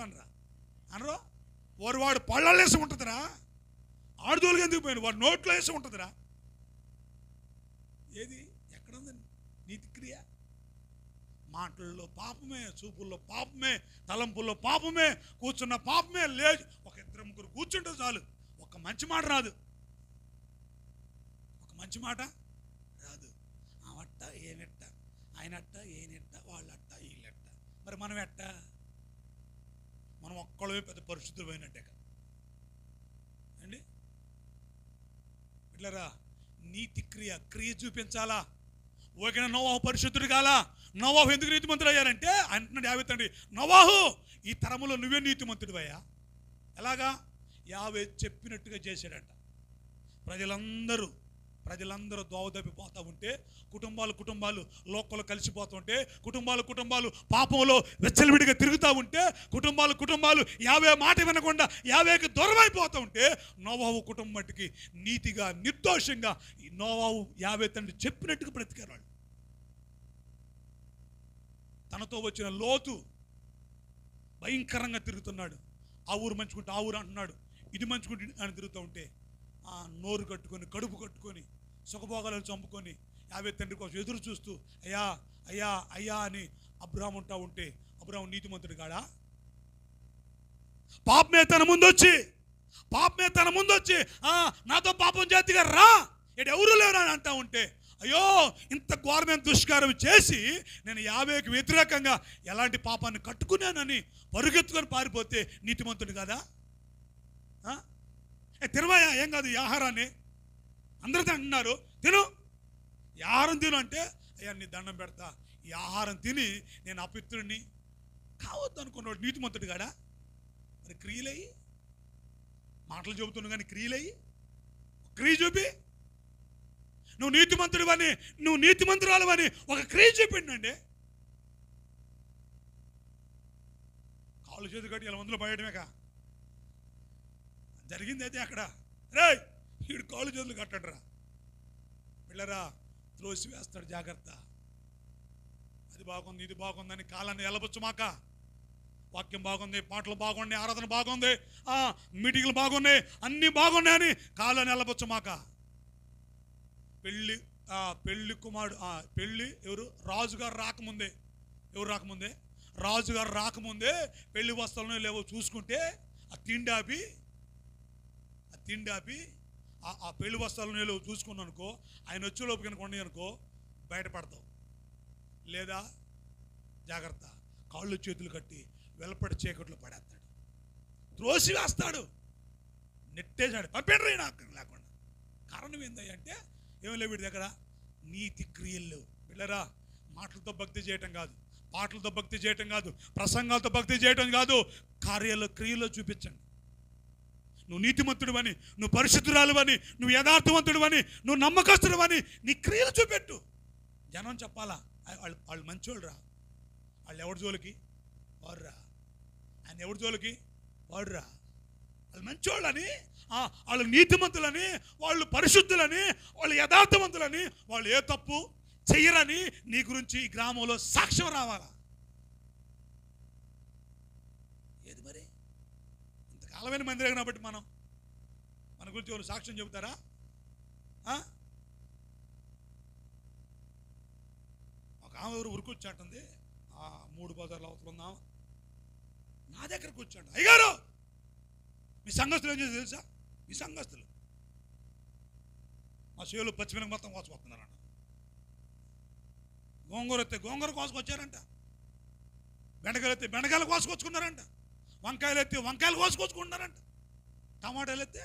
అనరా అనరు. వాడు పళ్ళల్లో వేసి ఉంటుందిరా, ఆడుదోలుగా ఎందుకు పోయాడు, వాడు నోట్లో వేసి ఉంటుందిరా. ఏది ఎక్కడ ఉందండి నీతి క్రియ? మాటల్లో పాపమే, చూపుల్లో పాపమే, తలంపుల్లో పాపమే, కూర్చున్న పాపమే. లేదు, ఒక 2-3 కూర్చుంటే చాలు, ఒక మంచి మాట రాదు, ఒక మంచి మాట రాదు. ఆమట్ట ఏనెట్ట, ఆయనట్ట ఏనెట్ట, వాళ్ళట్ట వీళ్ళెట్ట. మరి మనం ఎట్ట? మనం ఒక్కళ్ళే పెద్ద పరిశుద్ధమైనట్టే అండి. ఇట్లరా నీతి క్రియ చూపించాలా? ఓకేనా? నోవాహు పరిశుద్ధుడు కాలా? నోవాహు ఎందుకు నీతిమంతుడు అయ్యారంటే అంటున్నాడు యావే తండ్రి, నోవాహు ఈ తరములో నువ్వే నీతిమంతుడు అయ్యా. ఎలాగా? యావే చెప్పినట్టుగా చేశాడంట. ప్రజలందరూ దోవ తప్పిపోతూ ఉంటే, కుటుంబాలు లోకలు కలిసిపోతుంటే, కుటుంబాలు పాపంలో వెచ్చలవిడిగా తిరుగుతూ ఉంటే, కుటుంబాలు యావే మాట వినకుండా యావేకి దూరమైపోతూ ఉంటే, నోవాహు కుటుంబం మట్టుకి నీతిగా, నిర్దోషంగా నోవాహు యావే తండ్రి చెప్పినట్టుగా బ్రతికారు వాళ్ళు. తనతో వచ్చిన లోతు భయంకరంగా తిరుగుతున్నాడు. ఆ ఊరు మంచుకుంటే ఆ ఊరు అంటున్నాడు, ఇది మంచుకుంటే అని తిరుగుతూ ఉంటే, నోరు కట్టుకొని, కడుపు కట్టుకొని, సుఖభోగాలను చంపుకొని యావే తండ్రి కోసం ఎదురు చూస్తూ అయ్యా అయ్యా అయ్యా అని అబ్రాహాము ఉంటా ఉంటే, అబ్రాహాము నీతిమంతుడు కాడా? పాపమే తన ముందు వచ్చి నాతో పాపం జాతిగా రా, ఇటు ఎవరు లేరు అని అంటా ఉంటే, అయ్యో ఇంత ఘోరమైన దుష్కారం చేసి నేను యావేకి వ్యతిరేకంగా ఎలాంటి పాపాన్ని కట్టుకున్నానని పరుగెత్తుకొని పారిపోతే నీతిమంతుడు కాదా? తినవయ్యా, ఏం కాదు ఈ ఆహారాన్ని, అందరూ తింటున్నారు, తిను, ఈ ఆహారం తిను అంటే, అయ్యా నీ దండం పెడతా, ఈ ఆహారం తిని నేను అపిత్రుడిని కావద్దు అనుకున్నాడు నీతిమంతుడు కాడా? మరి క్రియలయ్యి, మాటలు చెబుతున్నావు కానీ క్రియలయ్యి క్రియ చూపి. నువ్వు నీతిమంతుడివని, నువ్వు నీతిమంతురాలువని ఒక క్రియ చూపిండండి. కాళ్ళు చేతులు కట్టి ఇలా మందులో పడేయడమేకా జరిగింది. అయితే అక్కడ రే వీడు కాళ్ళు చేతులు కట్టడరా పిల్లరా, త్రోసి వేస్తాడు, జాగ్రత్త. అది బాగుంది, ఇది బాగుందని కాలాన్ని ఎలబొచ్చు మాక. వాక్యం బాగుంది, పాటలు బాగున్నాయి, ఆరాధన బాగుంది, మీటింగ్లు బాగున్నాయి, అన్నీ బాగున్నాయని కాలాన్ని ఎలబొచ్చు మాక. పెళ్ళి కుమారుడు, పెళ్ళి ఎవరు? రాజుగారు రాకముందే. ఎవరు రాకముందే? రాజుగారు రాకముందే పెళ్లి వస్త్రాలను లేవో చూసుకుంటే ఆ తిండి ఆపి ఆ పెళ్లి వస్త్రాలను లేవో చూసుకున్నాను అనుకో, ఆయన వచ్చే లోపు కనుక ఉండి అనుకో బయటపడతావు. లేదా జాగ్రత్త, కాళ్ళు చేతులు కట్టి వెలపడి చీకట్లో పడేస్తాడు, త్రోసి వేస్తాడు, నెట్టేశాడు, పంపేడు నాకు లేకుండా. కారణం ఏంటంటే ఏం లేవు వీడి దగ్గర నీతి క్రియలు. బిడ్డరా, మాటలతో భక్తి చేయటం కాదు, పాటలతో భక్తి చేయటం కాదు, ప్రసంగాలతో భక్తి చేయటం కాదు, క్రియలో చూపించండి. నువ్వు నీతిమంతుడివని, నువ్వు పరిశుద్ధురాలువని, నువ్వు యథార్థవంతుడివని, నువ్వు నమ్మకస్తుడివని నీ క్రియలు చూపెట్టు. జనం చెప్పాలా వాళ్ళు మంచోళ్ళు రా, వాళ్ళు ఎవరి జోలికి వాడురా, ఆయన ఎవరి జోలికి వాడురా, వాళ్ళు మంచోళ్ళని, వాళ్ళు నీతిమంతులని, వాళ్ళు పరిశుద్ధులని, వాళ్ళు యథార్థవంతులని, వాళ్ళు ఏ తప్పు చెయ్యరని నీ గురించి ఈ గ్రామంలో సాక్ష్యం రావాలా? ఏది మరి? ఇంతకాలమైన మందిరం కాబట్టి మన గురించి ఎవరు సాక్ష్యం చెబుతారా? ఒక ఆమె ఎవరు ఉరికొచ్చాటుంది, 3 బజార్ల అవతల ఉందాం, నా దగ్గరకు వచ్చాడు, అయ్యారు మీ సంఘస్థులు ఏం చేసి తెలుసా? మీ సంఘస్థులు మా సేవలు పచ్చిమిరప మొత్తం కోసుకొస్తున్నారంట, గోంగూర ఎత్తే గోంగూర కోసుకొచ్చారంట, బెండకాయలు ఎత్తే బెండకాయలు కోసుకొచ్చుకున్నారంట, వంకాయలు ఎత్తే వంకాయలు కోసుకొచ్చుకుంటున్నారంట, టమాటాలు ఎత్తే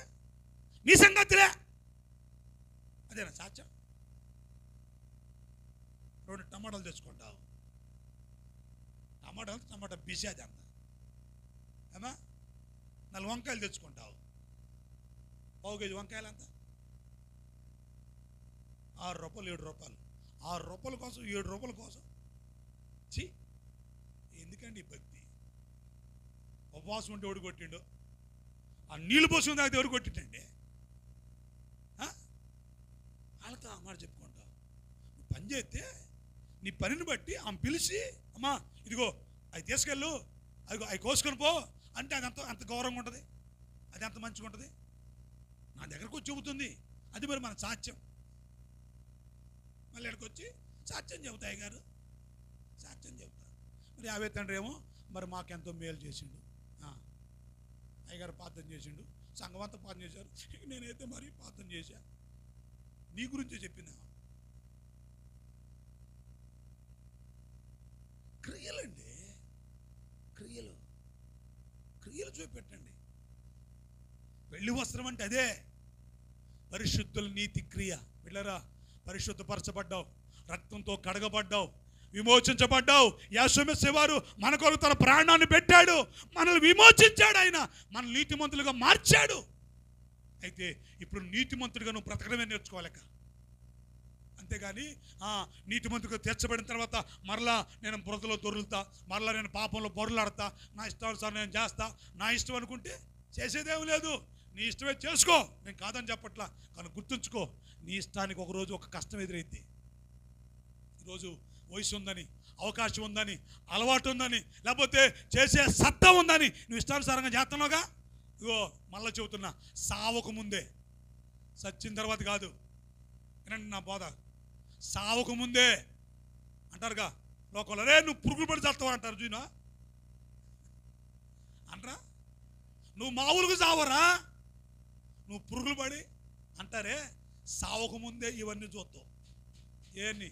మీ సంగతిలే. అదేనా సాక్ష్యం? 2 టమాటాలు తెచ్చుకుంటావు, టమాటా బిసేది అంత ఏమా, 4 వంకాయలు తెచ్చుకుంటావు, ½ కేజీ వంకాయలు అంత 6 రూపాయలు 7 రూపాయలు, 6 రూపాయల కోసం 7 రూపాయల కోసం. చి ఎందుకండి ఈ భక్తి? ఉపవాసం ఉంటే ఎవడు కొట్టిండు? ఆ నీళ్ళు పోసుకుని తాగితే ఎవరు కొట్టిండండి? వాళ్ళతో ఆ మాట చెప్పుకుంటావు. నువ్వు పని చేస్తే నీ పనిని బట్టి ఆమె పిలిచి, అమ్మా ఇదిగో అవి తీసుకెళ్ళు, అవి కోసుకొని పో అంటే అది అంత గౌరవంగా ఉంటుంది, అది అంత మంచిగా ఉంటుంది. నా దగ్గరకు వచ్చి చెబుతుంది, అది మరి మన సాక్ష్యం. మళ్ళీ ఇక్కడికి వచ్చి సాక్ష్యం చెబుతాయి గారు, సాక్ష్యం చెబుతా. మరి అవే తండ్రి ఏమో మరి మాకెంతో మేలు చేసిండు, అయ్యగారు ప్రార్థన చేసిండు, సంఘం అంతా ప్రార్థన చేశారు, నేనైతే మరి ప్రార్థన చేశా. నీ గురించే చెప్పినా. క్రియలండి, క్రియలు చూపెట్టండి. పెళ్లి వస్త్రం అంటే అదే, పరిశుద్ధుల నీతి క్రియ. పిల్లరా, పరిశుద్ధపరచబడ్డావు, రక్తంతో కడగబడ్డావు, విమోచించబడ్డావు. యేసుక్రీస్తు వారు మన కొరకు తన ప్రాణాన్ని పెట్టాడు, మనల్ని విమోచించాడు, ఆయన మన నీతిమంతులుగా మార్చాడు. అయితే ఇప్పుడు నీతిమంతుడిగా నువ్వు బ్రతకడమే నేర్చుకోలేక, అంతేగాని నీతిమంతుడిగా తీర్చబడిన తర్వాత మరలా నేను బురదలో దొరులుతా, మరలా నేను పాపంలో బొరలాడతా, నా ఇష్టానుసారం నేను చేస్తా, నా ఇష్టం అనుకుంటే చేసేదేం లేదు. నీ ఇష్టమే చేసుకో, నేను కాదని చెప్పట్లా, కానీ గుర్తుంచుకో, నీ ఇష్టానికి ఒకరోజు ఒక కష్టం ఎదురైద్ది. ఈరోజు వయసు ఉందని, అవకాశం ఉందని, అలవాటు ఉందని, లేకపోతే చేసే సత్తా ఉందని నువ్వు ఇష్టానుసారంగా చేస్తున్నావుగా. ఇగో మళ్ళీ చెబుతున్నా, సావకు ముందే, సచ్చిన తర్వాత కాదు. వినండి నా బోధ, సావకు ముందే అంటారుగా లోకంలో, రే నువ్వు పురుగులు పడి చేస్తావు అంటారు చూనా అంటారా? నువ్వు మామూలుగా చావరా, నువ్వు పురుగులు పడి అంటారే. సావకు ముందే ఇవన్నీ చూస్తావు. ఏన్ని?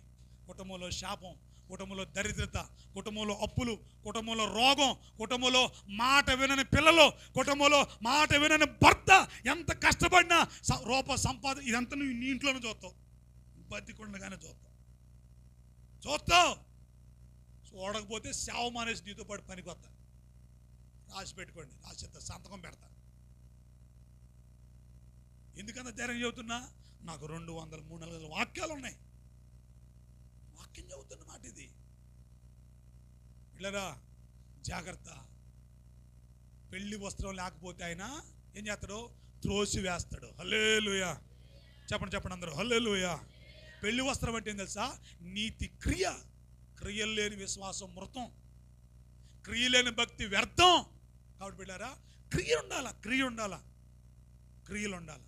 కుటుంబంలో శాపం, కుటుంబంలో దరిద్రత, కుటుంబంలో అప్పులు, కుటుంబంలో రోగం, కుటుంబంలో మాట వినని పిల్లలు, కుటుంబంలో మాట వినని భర్త, ఎంత కష్టపడినా రూప సంపాదన, ఇదంతా నువ్వు నీ ఇంట్లోనే చూస్తావు, బతికుండగానే చూస్తావు. చూడకపోతే సేవ మానేసి నీతో పాటు పనికి వస్తా. రాసి పెట్టుకోండి, రాసి సంతకం పెడతా. ఎందుకంత ధైర్యం చెబుతున్నా? నాకు 200, 300 వాక్యాలు ఉన్నాయి. వాక్యం చెబుతున్న మాట ఇది. పిల్లరా జాగ్రత్త. పెళ్లి వస్త్రం లేకపోతే ఆయన ఏం చేస్తాడు? త్రోసి వేస్తాడు. హల్లెలూయా. చెప్పండి అందరూ హల్లెలూయా. పెళ్లి వస్త్రం అంటే ఏం తెలుసా? నీతి క్రియ. క్రియలు లేని విశ్వాసం మృతం, క్రియ లేని భక్తి వ్యర్థం. కాబట్టి పిల్లారా క్రియలు ఉండాలా.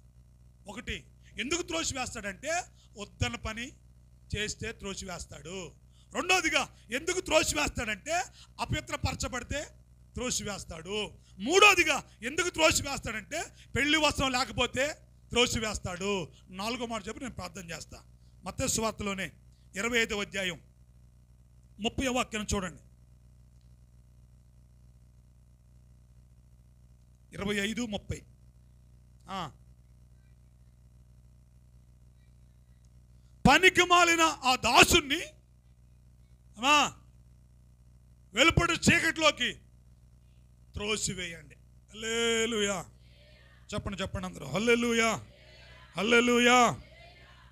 ఒకటి, ఎందుకు త్రోసి వేస్తాడంటే వద్దన్న పని చేస్తే త్రోసి వేస్తాడు. రెండోదిగా ఎందుకు త్రోసి వేస్తాడంటే అపవిత్రపరచబడితే త్రోసి వేస్తాడు. మూడోదిగా ఎందుకు త్రోసి వేస్తాడంటే పెళ్లి వస్త్రం లేకపోతే త్రోసి వేస్తాడు. నాలుగో మాట చెప్పి నేను ప్రార్థన చేస్తా. మత్తయి సువార్తలోనే 25వ అధ్యాయం 30వ వాక్యం చూడండి. 25:30. పనికి మాలిన ఆ దాసుని వెలుపడి చీకటిలోకి త్రోసివేయండి. హల్లెలూయా. చెప్పండి అందరూ హల్లెలూయా.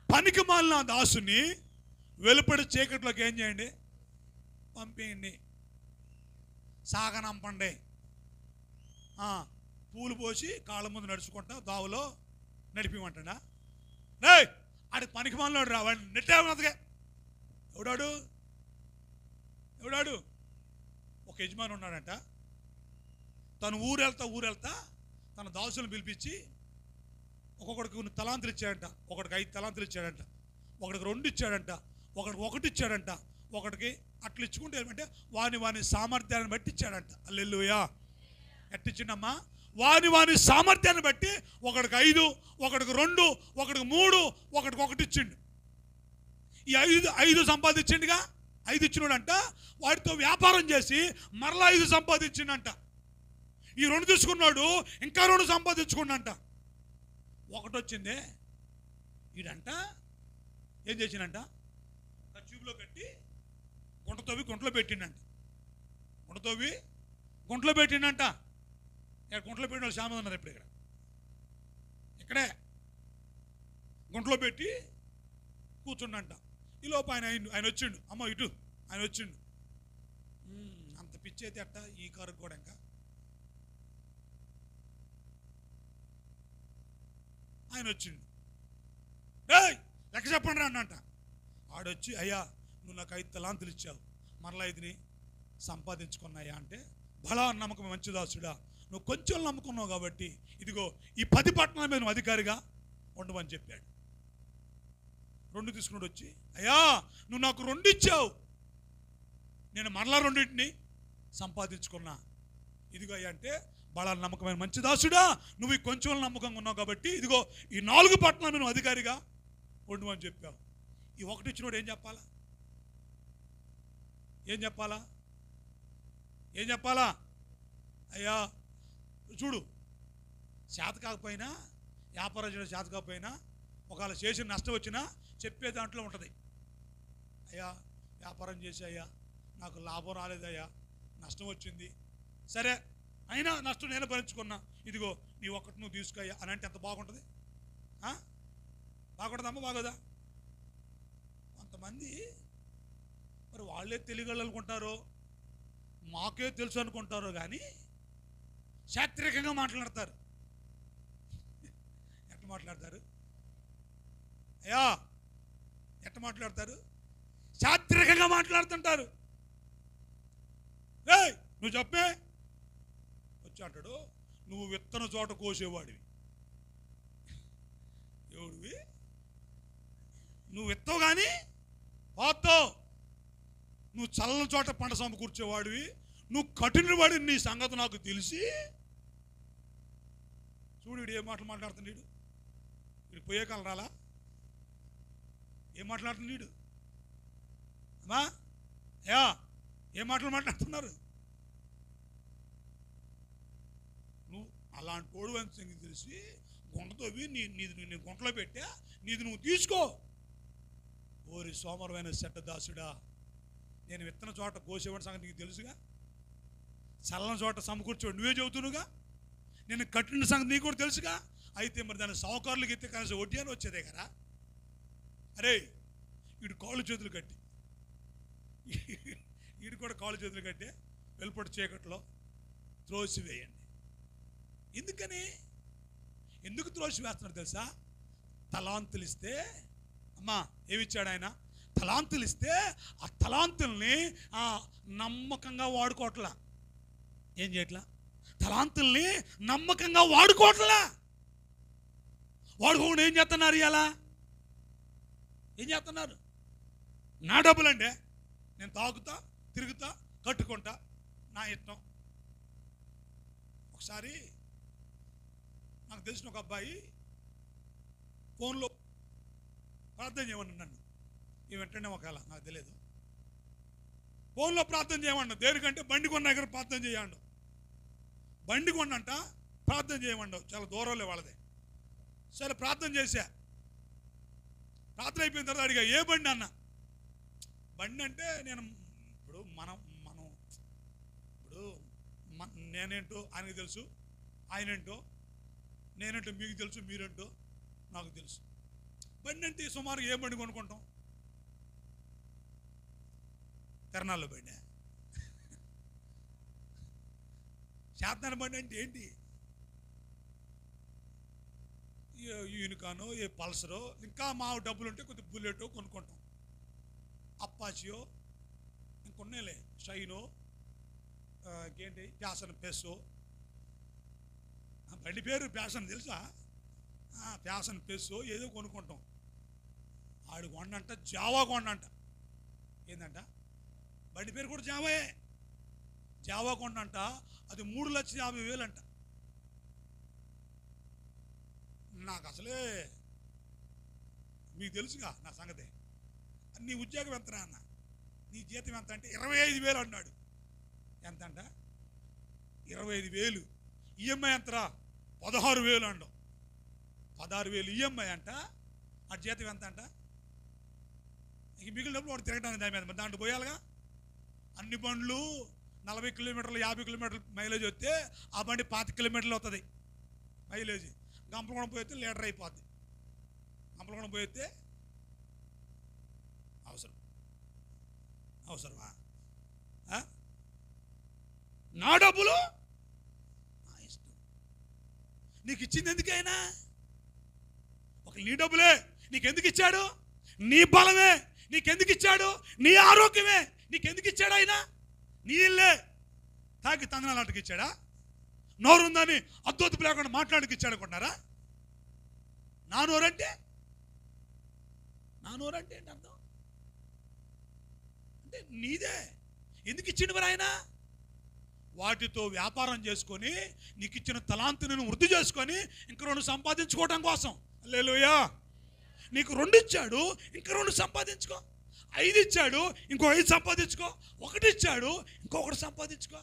పనికి మాలిన ఆ దాసుని వెలుపడి చీకటిలోకి ఏం చేయండి? పంపేయండి, సాగనంపండి. పూలు పోసి కాళ్ళ ముందు నడుచుకుంటా దావులో నడిపిమంటాడా? ఆడి పనికి మాలినోడు రా, వాడిని నెట్టేమన్నదిగా. ఎవడాడు? ఒక యజమాని ఉన్నాడంట. తను ఊరెళ్తా తన దాసులను పిలిపించి ఒక్కొక్కడికి 2 తలాంతులు ఇచ్చాడంట, ఒకడికి 5 తలాంతులు ఇచ్చాడంట, ఒకడికి 2 ఇచ్చాడంట, ఒకడికి 1 ఇచ్చాడంట, ఒకడికి అట్లా ఇచ్చుకుంటే ఏమంటే వాని సామర్థ్యాన్ని బట్టి ఇచ్చాడంట. హల్లెలూయా. ఎట్టిచ్చిండమ్మా? వాని సామర్థ్యాన్ని బట్టి ఒకడికి 5, ఒకడికి 2, ఒకడికి 3, ఒకడికి 1 ఇచ్చిండు. ఈ 5 సంపాదించిండుగా. 5 ఇచ్చినాడంట. వాటితో వ్యాపారం చేసి మరలా 5 సంపాదించిండంట. ఈ 2 తీసుకున్నాడు, ఇంకా 2 సంపాదించుకున్నంట. 1 వచ్చిందే. ఈడంట ఏం చేసిండంట? ట్యూబ్లో కట్టి గుంటలో పెట్టిండంట. గుంటలో పెట్టిండంట. ఇక్కడ గుంటలో పెట్టిన వాళ్ళు చాలా మంది ఉన్నారు. ఇప్పుడు ఇక్కడే గుంటలో పెట్టి కూర్చుండంట. ఈ లోపు ఆయన వచ్చిండు. అమ్మ ఇటు ఆయన వచ్చిండు. అంత పిచ్చి అయితే అట్ట ఈ కారుకు కూడా ఇంకా ఆయన వచ్చిండు. లెక్క చెప్పండి రా అన్నంట. ఆడొచ్చి, అయ్యా నువ్వు నాకు 5 తలాంతులు ఇచ్చావు, మరలా 5ని సంపాదించుకున్నాయా అంటే, బలా నమ్మకం మంచి దాసుడా, నువ్వు కొంచెం నమ్ముకున్నావు కాబట్టి ఇదిగో ఈ 10 పట్టణాల మీద నువ్వు అధికారిగా ఉండమని చెప్పాడు. 2 తీసుకున్నాడు. వచ్చి, అయ్యా నువ్వు నాకు 2 ఇచ్చావు, నేను మరలా 2ని సంపాదించుకున్నా. ఇదిగో అయ్యా అంటే, బలా నమ్మకమైన మంచి దాసుడా, నువ్వు ఈ కొంచెం నమ్మకంగా ఉన్నావు కాబట్టి ఇదిగో ఈ 4 పట్టణాల మీద నువ్వు అధికారిగా ఉండమని చెప్పావు. ఈ 1 ఇచ్చినోడు ఏం చెప్పాలా? అయ్యా చూడు, చేత కాకపోయినా, వ్యాపారం చేయడం చేత కాకపోయినా, ఒకవేళ చేసిన నష్టం వచ్చినా చెప్పే దాంట్లో ఉంటుంది. అయ్యా వ్యాపారం చేసి అయ్యా నాకు లాభం రాలేదయ్యా, నష్టం వచ్చింది, సరే అయినా నష్టం నేను భరించుకున్నా, ఇదిగో నీ 1 నువ్వు తీసుకయ్యా అని అంటే ఎంత బాగుంటుంది? బాగుంటుందమ్మా, బాగోదా? కొంతమంది మరి వాళ్ళే తెలియగలరు అనుకుంటారో, మాకే తెలుసు అనుకుంటారో కానీ శాస్త్రీయంగా మాట్లాడతారు. ఎట్లా మాట్లాడతారు? అయ్యా ఎట్లా మాట్లాడతారు? శాస్త్రీయంగా మాట్లాడుతుంటారు. నువ్వు చెప్పే వచ్చి అంటాడు, నువ్వు విత్తన చోట కోసేవాడివి. ఎవడివి? నువ్వు విత్తవు కానీ పోతావు. నువ్వు చల్లని చోట పంట సమకూర్చేవాడివి, నువ్వు కఠినవాడి, నీ సంగతి నాకు తెలిసి. చూడు వీడు ఏం మాటలు మాట్లాడుతున్నాడు. వీడు పోయే కాలం రాలా? ఏం మాట్లాడుతున్నాడు? అమ్మా యా ఏం మాటలు మాట్లాడుతున్నారు? నువ్వు అలాంటి తోడు అని సంగతి తెలిసి గుంటతోవి నీ గుంటలో పెట్టా, నీది నువ్వు తీసుకో. ఓరి సోమరమైన సెట్ట దాసుడా, నేను విత్తన చోట కోసేవాడి సంగతి నీకు తెలుసుగా, చల్లని చోట సమకూర్చోడు నువ్వే చెబుతున్నావుగా, నేను కట్టిన సంగతి నీకు కూడా తెలుసుగా, అయితే మరి దాని సావుకారులకి ఎత్తే కనీసం వడ్డీ అని వచ్చేదే కదా. అరే వీడు కాళ్ళు చేతులు కట్టి వీడు కూడా కాళ్ళు చేతులు కట్టి వెలుపటి చీకట్లో త్రోసివేయండి. ఎందుకు త్రోసివేస్తున్నారు తెలుసా? తలాంతులు ఇస్తే, అమ్మా ఏమిచ్చాడు ఆయన? తలాంతులు ఇస్తే ఆ తలాంతుల్ని నమ్మకంగా వాడుకోవట్లా. ఏం చేయట్లా? తలాంతుల్ని నమ్మకంగా వాడుకోవట్లా. వాడుకోకుండా ఏం చేస్తున్నారు? ఇలా ఏం చేస్తున్నారు? నా డబ్బులండి, నేను తాగుతా, తిరుగుతా, కట్టుకుంటా, నా ఇష్టం. ఒకసారి నాకు తెలిసిన ఒక అబ్బాయి ఫోన్లో ప్రార్థన చేయమని నన్ను, ఈ వెంటనే ఒకవేళ నాకు తెలియదు, ఫోన్లో ప్రార్థన చేయమండు. దేనికంటే బండి కొన్న దగ్గర ప్రార్థన చేయండు. బండి కొన్నంట ప్రార్థన చేయమండవు, చాలా దూరంలో వాళ్ళదే. సరే ప్రార్థన చేశా. ప్రార్థన అయిపోయిన తర్వాత అడిగా, ఏ బండి అన్న? బండి అంటే నేను ఇప్పుడు నేనేంటో ఆయనకు తెలుసు, ఆయనేంటో నేనేంటో మీకు తెలుసు, మీరేంటో నాకు తెలుసు. బండి అంటే సుమారు ఏ బండి కొనుక్కుంటాం? కర్నాల్లో బండి, శాతనాల బండి అంటే ఏంటి? యూనికానో, ఏ పల్సరో, ఇంకా మా డబ్బులు ఉంటే కొద్ది బుల్లెటో కొనుక్కుంటాం. అప్పాచియో, ఇంకొన్నేలే, షైనో, ఇంకేంటి ప్యాషన్ పెస్సో. బండి పేరు ప్యాషన్ తెలుసా? ప్యాషన్ పెస్సో ఏదో కొనుక్కుంటాం. ఆడు కొండంట జావా కొండంట. ఏంటంట? బండి పేరు కూడా జావాయే. జావా కొండంట. అది 3,50,000 అంట. నాకు అసలే మీకు తెలుసుగా నా సంగతి. నీ ఉద్యోగం ఎంతనా అన్న? నీ జీతం ఎంత అంటే 25,000 అన్నాడు. ఎంతంట? 25,000. ఈఎంఐ ఎంతరా? 16,000 అండు. 16,000 ఈఎంఐ అంట. ఆ జీతం ఎంత అంట? ఇక మిగిలినప్పుడు వాడు తిరగడానికి దాని మీద, మరి దాంట్లో పోయాలిగా. అన్ని బండ్లు 40 కిలోమీటర్లు 50 కిలోమీటర్లు మైలేజ్ వస్తే ఆ బండి 25 కిలోమీటర్లు అవుతుంది మైలేజ్. గంపలగూడెం పోయితే లీటర్ అయిపోద్ది. గంపలగూడెం పోయితే అవసరమా? నా డబ్బులు నా ఇష్టం. నీకు ఇచ్చింది ఎందుకైనా? ఒక నీ డబ్బులే నీకెందుకు ఇచ్చాడు? నీ బలమే నీకెందుకు ఇచ్చాడు? నీ ఆరోగ్యమే నీకెందుకు ఇచ్చాడు? ఆయన నీ ఇల్లే తాకి తందనాలాంటికి ఇచ్చాడా? నోరుందని అద్దొద్దు లేకుండా మాట్లాడికి ఇచ్చాడు అనుకుంటున్నారా? నా నోరంటే ఏంటి అర్థం? అంటే నీదే. ఎందుకు ఇచ్చిండు మరి ఆయన? వాటితో వ్యాపారం చేసుకొని నీకు ఇచ్చిన తలాంతుని వృద్ధి చేసుకొని ఇంక 2 సంపాదించుకోవడం కోసం. హల్లెలూయా. నీకు 2 ఇచ్చాడు, ఇంక 2 సంపాదించుకో. 5 ఇచ్చాడు, ఇంకో 5 సంపాదించుకో. 1 ఇచ్చాడు, ఇంకొకటి సంపాదించుకో.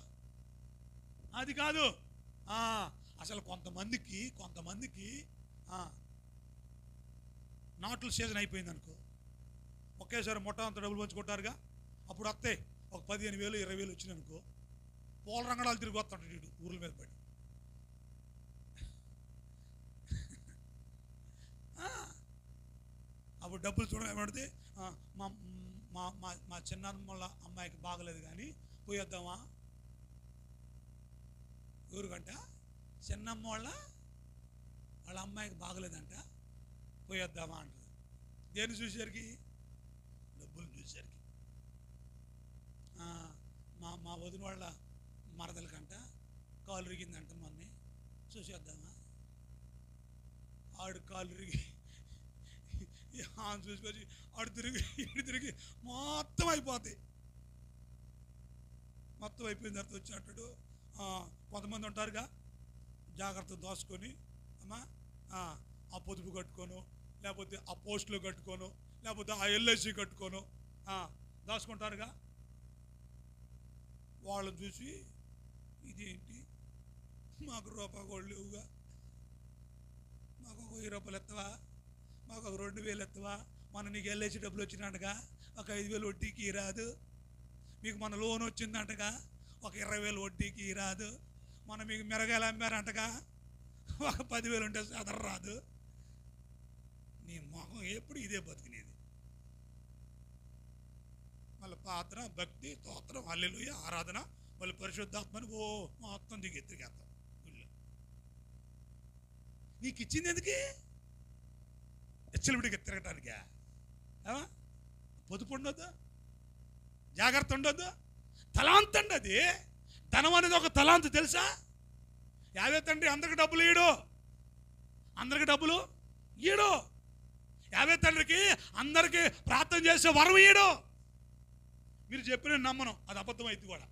అది కాదు. అసలు కొంతమందికి నాట్ల సీజన్ అయిపోయింది అనుకో, ఒకేసారి మొట్టంతా డబ్బులు పంచుకుంటారుగా. అప్పుడు వస్తాయి ఒక 15,000 20,000 వచ్చినాయి అనుకో, పూల రంగడాలు తిరిగి వస్తాడు వీడు ఊర్ల మీద పడి. అప్పుడు డబ్బులు చూడమేమడితే, మా చిన్నమ్మల అమ్మాయికి బాగలేదు కానీ పోయొద్దామా? ఊరుకంట చిన్నమ్మ వాళ్ళ అమ్మాయికి బాగలేదంట, పోయొద్దామా అంటారు. దేన్ని చూసేసరికి? డబ్బులు చూసేసరికి. మా వదిన వాళ్ళ మరదలకంట కాలు రిగిందంట, మొన్నే చూసేద్దామా? ఆడు కాలు రిగి చూసుకొచ్చి ఆడు తిరిగి మొత్తం అయిపోతాయి. మొత్తం అయిపోయిన తర్వాత వచ్చినట్టు కొంతమంది ఉంటారుగా, జాగ్రత్త దోసుకొని అమ్మా ఆ పొదుపు కట్టుకోను, లేకపోతే ఆ పోస్టులో కట్టుకోను, లేకపోతే ఆ ఎల్ఐసి కట్టుకోను దాచుకుంటారుగా. వాళ్ళని చూసి ఇదేంటి, మాకు రూపాయి కూడా లేవుగా, మాకు ఒక 1000 రూపాయలు ఎత్తవా, మాకు ఒక 2,000 ఎత్తవా, మన నీకు ఎల్ఐసి డబ్బులు వచ్చినట్టుగా ఒక 5,000 వడ్డీకి రాదు, మీకు మన లోన్ వచ్చిందంటగా ఒక 20,000 వడ్డీకి రాదు, మన మీకు మిరగాయలు అమ్మారంటగా ఒక 10,000 ఉంటే సదర రాదు. నీ మొహం ఎప్పుడు ఇదే బతికినేది. మళ్ళీ ప్రార్థన, భక్తి, స్తోత్రం, హల్లెలూయా, ఆరాధన, మళ్ళీ పరిశుద్ధాత్మని మొత్తం తిరిగేస్తాం గుళ్ళో. నీకు ఇచ్చింది ఎందుకు? ఎచ్చలవిడికి తిరగటానికా? పొదుపు ఉండొద్దు, జాగ్రత్త ఉండొద్దు, తలాంత్ అండి అది. ధనం అనేది ఒక తలాంత్ తెలుసా? యావే తండ్రి అందరికి డబ్బులు ఇయ్యడు, అందరికి డబ్బులు ఇయ్యడు. యావే తండ్రికి అందరికి ప్రార్థన చేసే వరం ఇయ్యడు. మీరు చెప్పిన నమ్మను, అది అబద్ధం అయితే కూడా.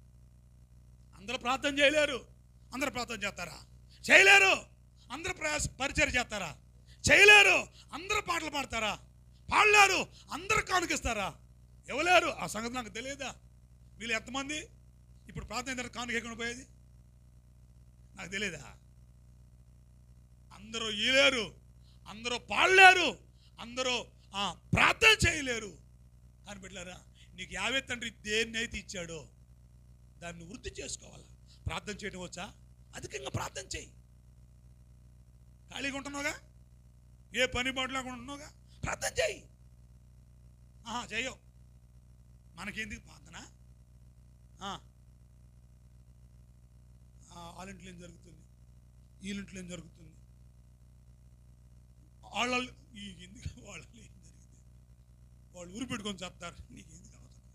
అందరూ ప్రార్థన చేయలేరు. అందరూ ప్రార్థన చేస్తారా? చేయలేరు. అందరూ పరిచయం చేస్తారా? చేయలేరు. అందరూ పాటలు పాడతారా? పాడలేరు. అందరూ కానుకిస్తారా? ఇవ్వలేరు. ఆ సంగతి నాకు తెలియదా? వీళ్ళు ఎంతమంది ఇప్పుడు ప్రార్థన కానుక ఎక్కడ పోయేది నాకు తెలియదా? అందరూ ఇయ్యలేరు, అందరూ పాడలేరు, అందరూ ప్రార్థన చేయలేరు. అని పెట్టారా? నీకు యావే తండ్రి దేన్నైతే ఇచ్చాడో దాన్ని వృద్ధి చేసుకోవాలా. ప్రార్థన చేయడం వచ్చా? అధికంగా ప్రార్థన చేయి. ఖాళీగా ఉంటున్నావుగా, ఏ పని బాటలాగా ఉంటున్నావుగా, ప్రార్థన చేయి. చేయవు. మనకేందుకు ప్రార్థన? వాళ్ళింట్లో ఏం జరుగుతుంది, వీళ్ళింట్లో ఏం జరుగుతుంది, వాళ్ళ ఎందుకు వాళ్ళ ఏం జరిగింది, వాళ్ళు ఊరు పెట్టుకొని చెప్తారు. నీకు ఎందుకు అవసరం?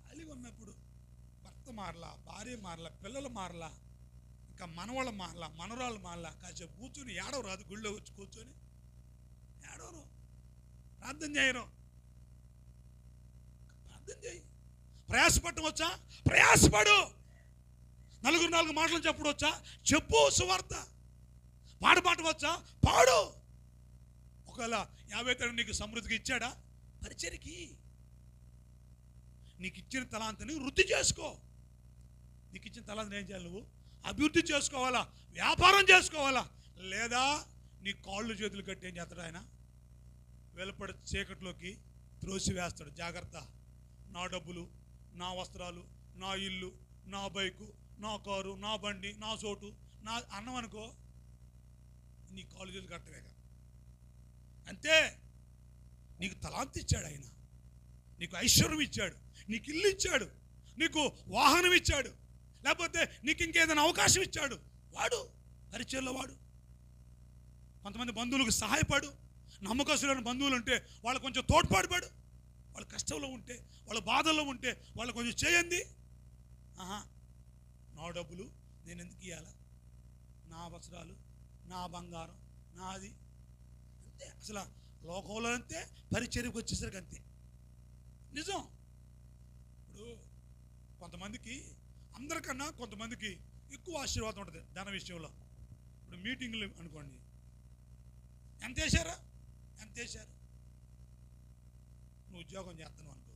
ఖాళీగా ఉన్నప్పుడు భర్త మారలా, భార్య మారలా, పిల్లలు మారలా, ఇంకా మనవాళ్ళు మారలా, మనవరాళ్ళు మారలా, కాసేపు కూర్చొని ఏడవ రాదు. గుళ్ళో వచ్చి కూర్చొని ఏడవరు, ప్రార్థన చేయరు. ప్రార్థన చేయి. ప్రయాసపడటం వచ్చా? ప్రయాసపడు. నలుగురు నాలుగు మాటలు చెప్పడం వచ్చా? చెప్పు. సువార్త పాడటం వచ్చా? పాడు. ఒకవేళ యావే తండ్రి నీకు సమృద్ధికి ఇచ్చాడా? పరిచర్యకి నీకు ఇచ్చిన తలాంతని వృద్ధి చేసుకో. నీకు ఇచ్చిన తలాంతని ఏం చేయాలి? నువ్వు అభివృద్ధి చేసుకోవాలా, వ్యాపారం చేసుకోవాలా. లేదా నీ కాళ్ళు చేతులు కట్టి ఏం చేస్తాడు ఆయన? వెలుపడి చీకట్లోకి త్రోసి వేస్తాడు. జాగ్రత్త. నా డబ్బులు, నా వస్త్రాలు, నా ఇల్లు, నా బైకు, నా కారు, నా బండి, నా చోటు, నా అన్నం అనుకో, నీ కాళ్ళు చేతులు కట్టవేగా. అంతే. నీకు తలాంత్ ఇచ్చాడు ఆయన, నీకు ఐశ్వర్యం ఇచ్చాడు, నీకు ఇల్లు ఇచ్చాడు, నీకు వాహనం ఇచ్చాడు, లేకపోతే నీకు ఇంకేదైనా అవకాశం ఇచ్చాడు. వాడు పరిచయంలో వాడు. కొంతమంది బంధువులకు సహాయపడు. నమ్మకస్తులైన బంధువులు ఉంటే వాళ్ళు కొంచెం తోడ్పాటుపడు. వాళ్ళ కష్టంలో ఉంటే, వాళ్ళ బాధల్లో ఉంటే వాళ్ళు కొంచెం చేయండి. నా డబ్బులు నేను ఎందుకు ఇవ్వాలా, నా వస్త్రాలు, నా బంగారం నాది. అంతే. అసలు లోకంలో అంతే, పరిచర్యకు వచ్చేసరికి అంతే. నిజం. ఇప్పుడు కొంతమందికి, అందరికన్నా కొంతమందికి ఎక్కువ ఆశీర్వాదం ఉంటుంది ధన విషయంలో. ఇప్పుడు మీటింగ్లు అనుకోండి, ఎంత వేశారా? ఎంత వేశారు? నువ్వు ఉద్యోగం చేస్తున్నావు అనుకో,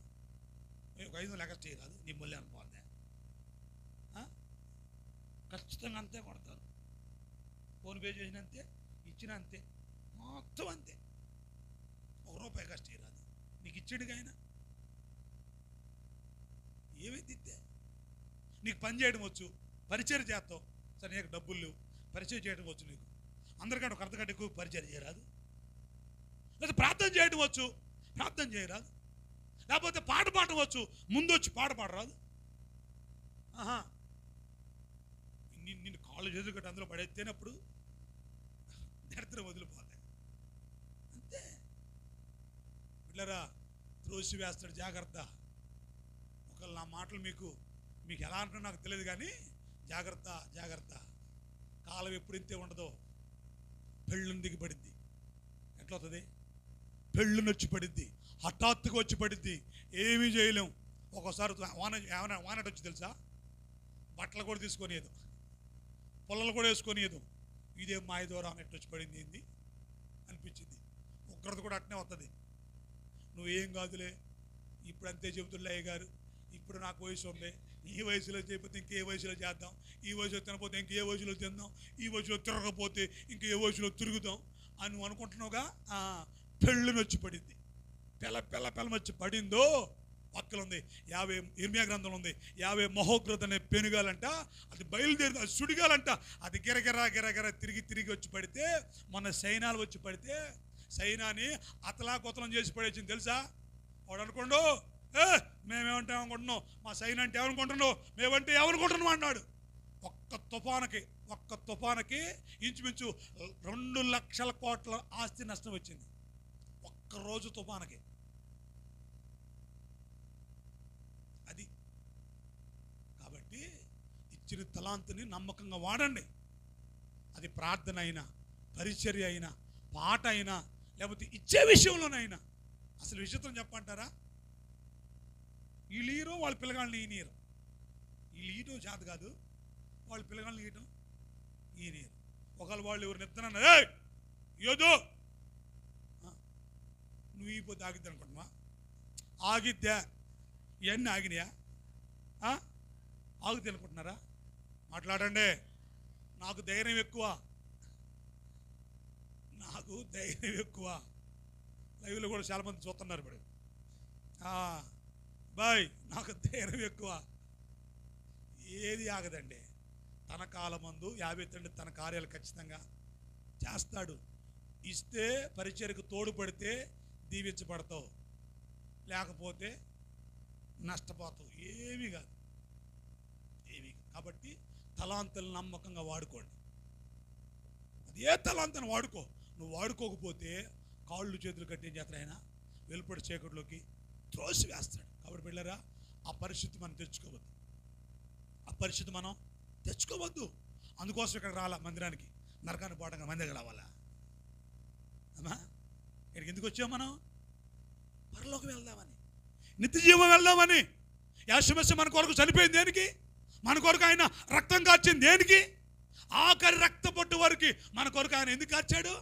ఒక 500 లెక్క చేయరాదు, నీ మూల్యాన్ని పోద్దా? ఖచ్చితంగా అంతే కొడతారు. ఫోన్పే చేసిన అంతే, ఇచ్చిన అంతే, మొత్తం అంతే. ₹1 కష్టం చేయరాదు. నీకు ఇచ్చాడు ఆయన. ఏమైతే ఇద్దే? నీకు పని చేయడం వచ్చు, పరిచయం చేస్తావు. సరే, నీకు డబ్బులు లేవు, పరిచయం చేయడం వచ్చు. నీకు అందరికంటే ఒక అర్ధగంట ఎక్కువ పరిచయం చేయరాదు. లేదా ప్రార్థన చేయడం వచ్చు, ప్రార్థన చేయరాదు. లేకపోతే పాట పాడటం వచ్చు, ముందు వచ్చి పాట పాడరాదు. నిన్ను కాళ్ళు చేతులు కట్టి అందులో పడేస్తేనప్పుడు దరిద్రం వదిలిపోతాయి. అంతే. పిల్లరా, త్రోసి వేస్తాడు. జాగ్రత్త. ఒకవేళ నా మాటలు మీకు ఎలా అంటున్నా నాకు తెలియదు, కానీ జాగ్రత్త, జాగ్రత్త. కాలం ఎప్పుడు ఇంతే ఉండదో. పెళ్ళుని దిగి పడిద్ది. ఎట్లా అవుతుంది? పెళ్ళుని వచ్చి పడిద్ది, హఠాత్తుగా వచ్చి పడిద్ది. ఏమీ చేయలేం. ఒక్కోసారి వానట వచ్చి తెలుసా, బట్టలు కూడా తీసుకొనియదు, పొలాలు కూడా వేసుకొనియదు. ఇదే మాయ ద్వారా అన్నట్టు వచ్చి పడింది ఏంది అనిపించింది. ఉగ్రత కూడా అట్నే వస్తుంది. నువ్వేం కాదులే, ఇప్పుడు అంతే చెబుతున్నా అయ్య గారు, ఇప్పుడు నాకు వయసు ఉంది, ఈ వయసులో చేయకపోతే ఇంకే వయసులో చేద్దాం, ఈ వయసులో తినకపోతే ఇంకే వయసులో తిందాం, ఈ వయసులో తిరగకపోతే ఇంకే వయసులో తిరుగుదాం అని నువ్వు అనుకుంటున్నావుగా. పెళ్ళుని వచ్చి పడింది. పిల్ల వచ్చి పడిందో వాక్యం ఉంది, 50 ఇర్మియా గ్రంథంలో ఉంది, 50 మహోగ్రత అనే పెనుగాలంట, అది బయలుదేరి అది సుడిగాలంట, అది గిరగిర తిరిగి వచ్చి పడితే, మొన్న సైనాలు వచ్చి పడితే సైనాన్ని అతలాకుతలం చేసి పడేసింది తెలుసా. వాడు అనుకోండు, మేమేమంటే ఏమనుకుంటున్నావు, మా సైన్ అంటే ఏమనుకుంటున్నావు, మేమంటే ఏమనుకుంటున్నాం అన్నాడు. ఒక్క తుఫానకి ఇంచుమించు 2 లక్షల కోట్ల ఆస్తి నష్టం వచ్చింది ఒక్కరోజు తుఫానకి. అది కాబట్టి ఇచ్చిన తలాంతుని నమ్మకంగా వాడండి. అది ప్రార్థన అయినా, పరిచర్య అయినా, పాట అయినా, లేకపోతే ఇచ్చే విషయంలోనైనా. అసలు విషయం చెప్పంటారా, వీళ్ళు ఈయరు, వాళ్ళ పిల్లగాళ్ళని ఈయనీయరు. వీళ్ళు ఈయటం చేత కాదు, వాళ్ళ పిల్లగాళ్ళని ఈయటం ఈయనీయరు. ఒకవేళ వాళ్ళు ఎవరు నిద్రన్నా ఏదో నువ్వు ఈపోతే ఆగిద్ది అనుకుంటున్నా, ఆగిద్దా, ఇవన్నీ ఆగినాయా, ఆగుద్ది అనుకుంటున్నారా? మాట్లాడండి. నాకు ధైర్యం ఎక్కువ, లైవ్లో కూడా చాలామంది చూస్తున్నారు ఇప్పుడు. బాయ్, నాకు ధైర్యం ఎక్కువ. ఏది ఆగదండి. తన కాలమందు 50 తండ్రి తన కార్యాలు ఖచ్చితంగా చేస్తాడు. ఇస్తే పరిచర్యకు తోడుపడితే దీవించబడతావు, లేకపోతే నష్టపోతావు. ఏమీ కాదు. కాబట్టి తలాంతులు నమ్మకంగా వాడుకోండి. అది ఏ తలాంతను వాడుకో. నువ్వు వాడుకోకపోతే కాళ్ళు చేతులు కట్టి ఏం చేస్తాడు ఆయన, వెలుపడి చీకటిలోకి త్రోసి వేస్తాడు. కాబట్టి పిల్లరా, ఆ పరిస్థితి మనం తెచ్చుకోవద్దు. అందుకోసం ఇక్కడ రాలా మందిరానికి, నరకాన్ని పోవడానికి మన దగ్గర రావాలా అమ్మా? ఇక్కడికి ఎందుకు వచ్చాం మనం? పరలోకి వెళ్దామని, నిత్య జీవం వెళ్దామని. యేసుమసీహు మన కొరకు చనిపోయింది దేనికి? మన కొరకు ఆయన రక్తం కార్చింది దేనికి? ఆఖరి రక్త పొట్టు వరకు మన కొరకు ఆయన ఎందుకు కార్చాడు?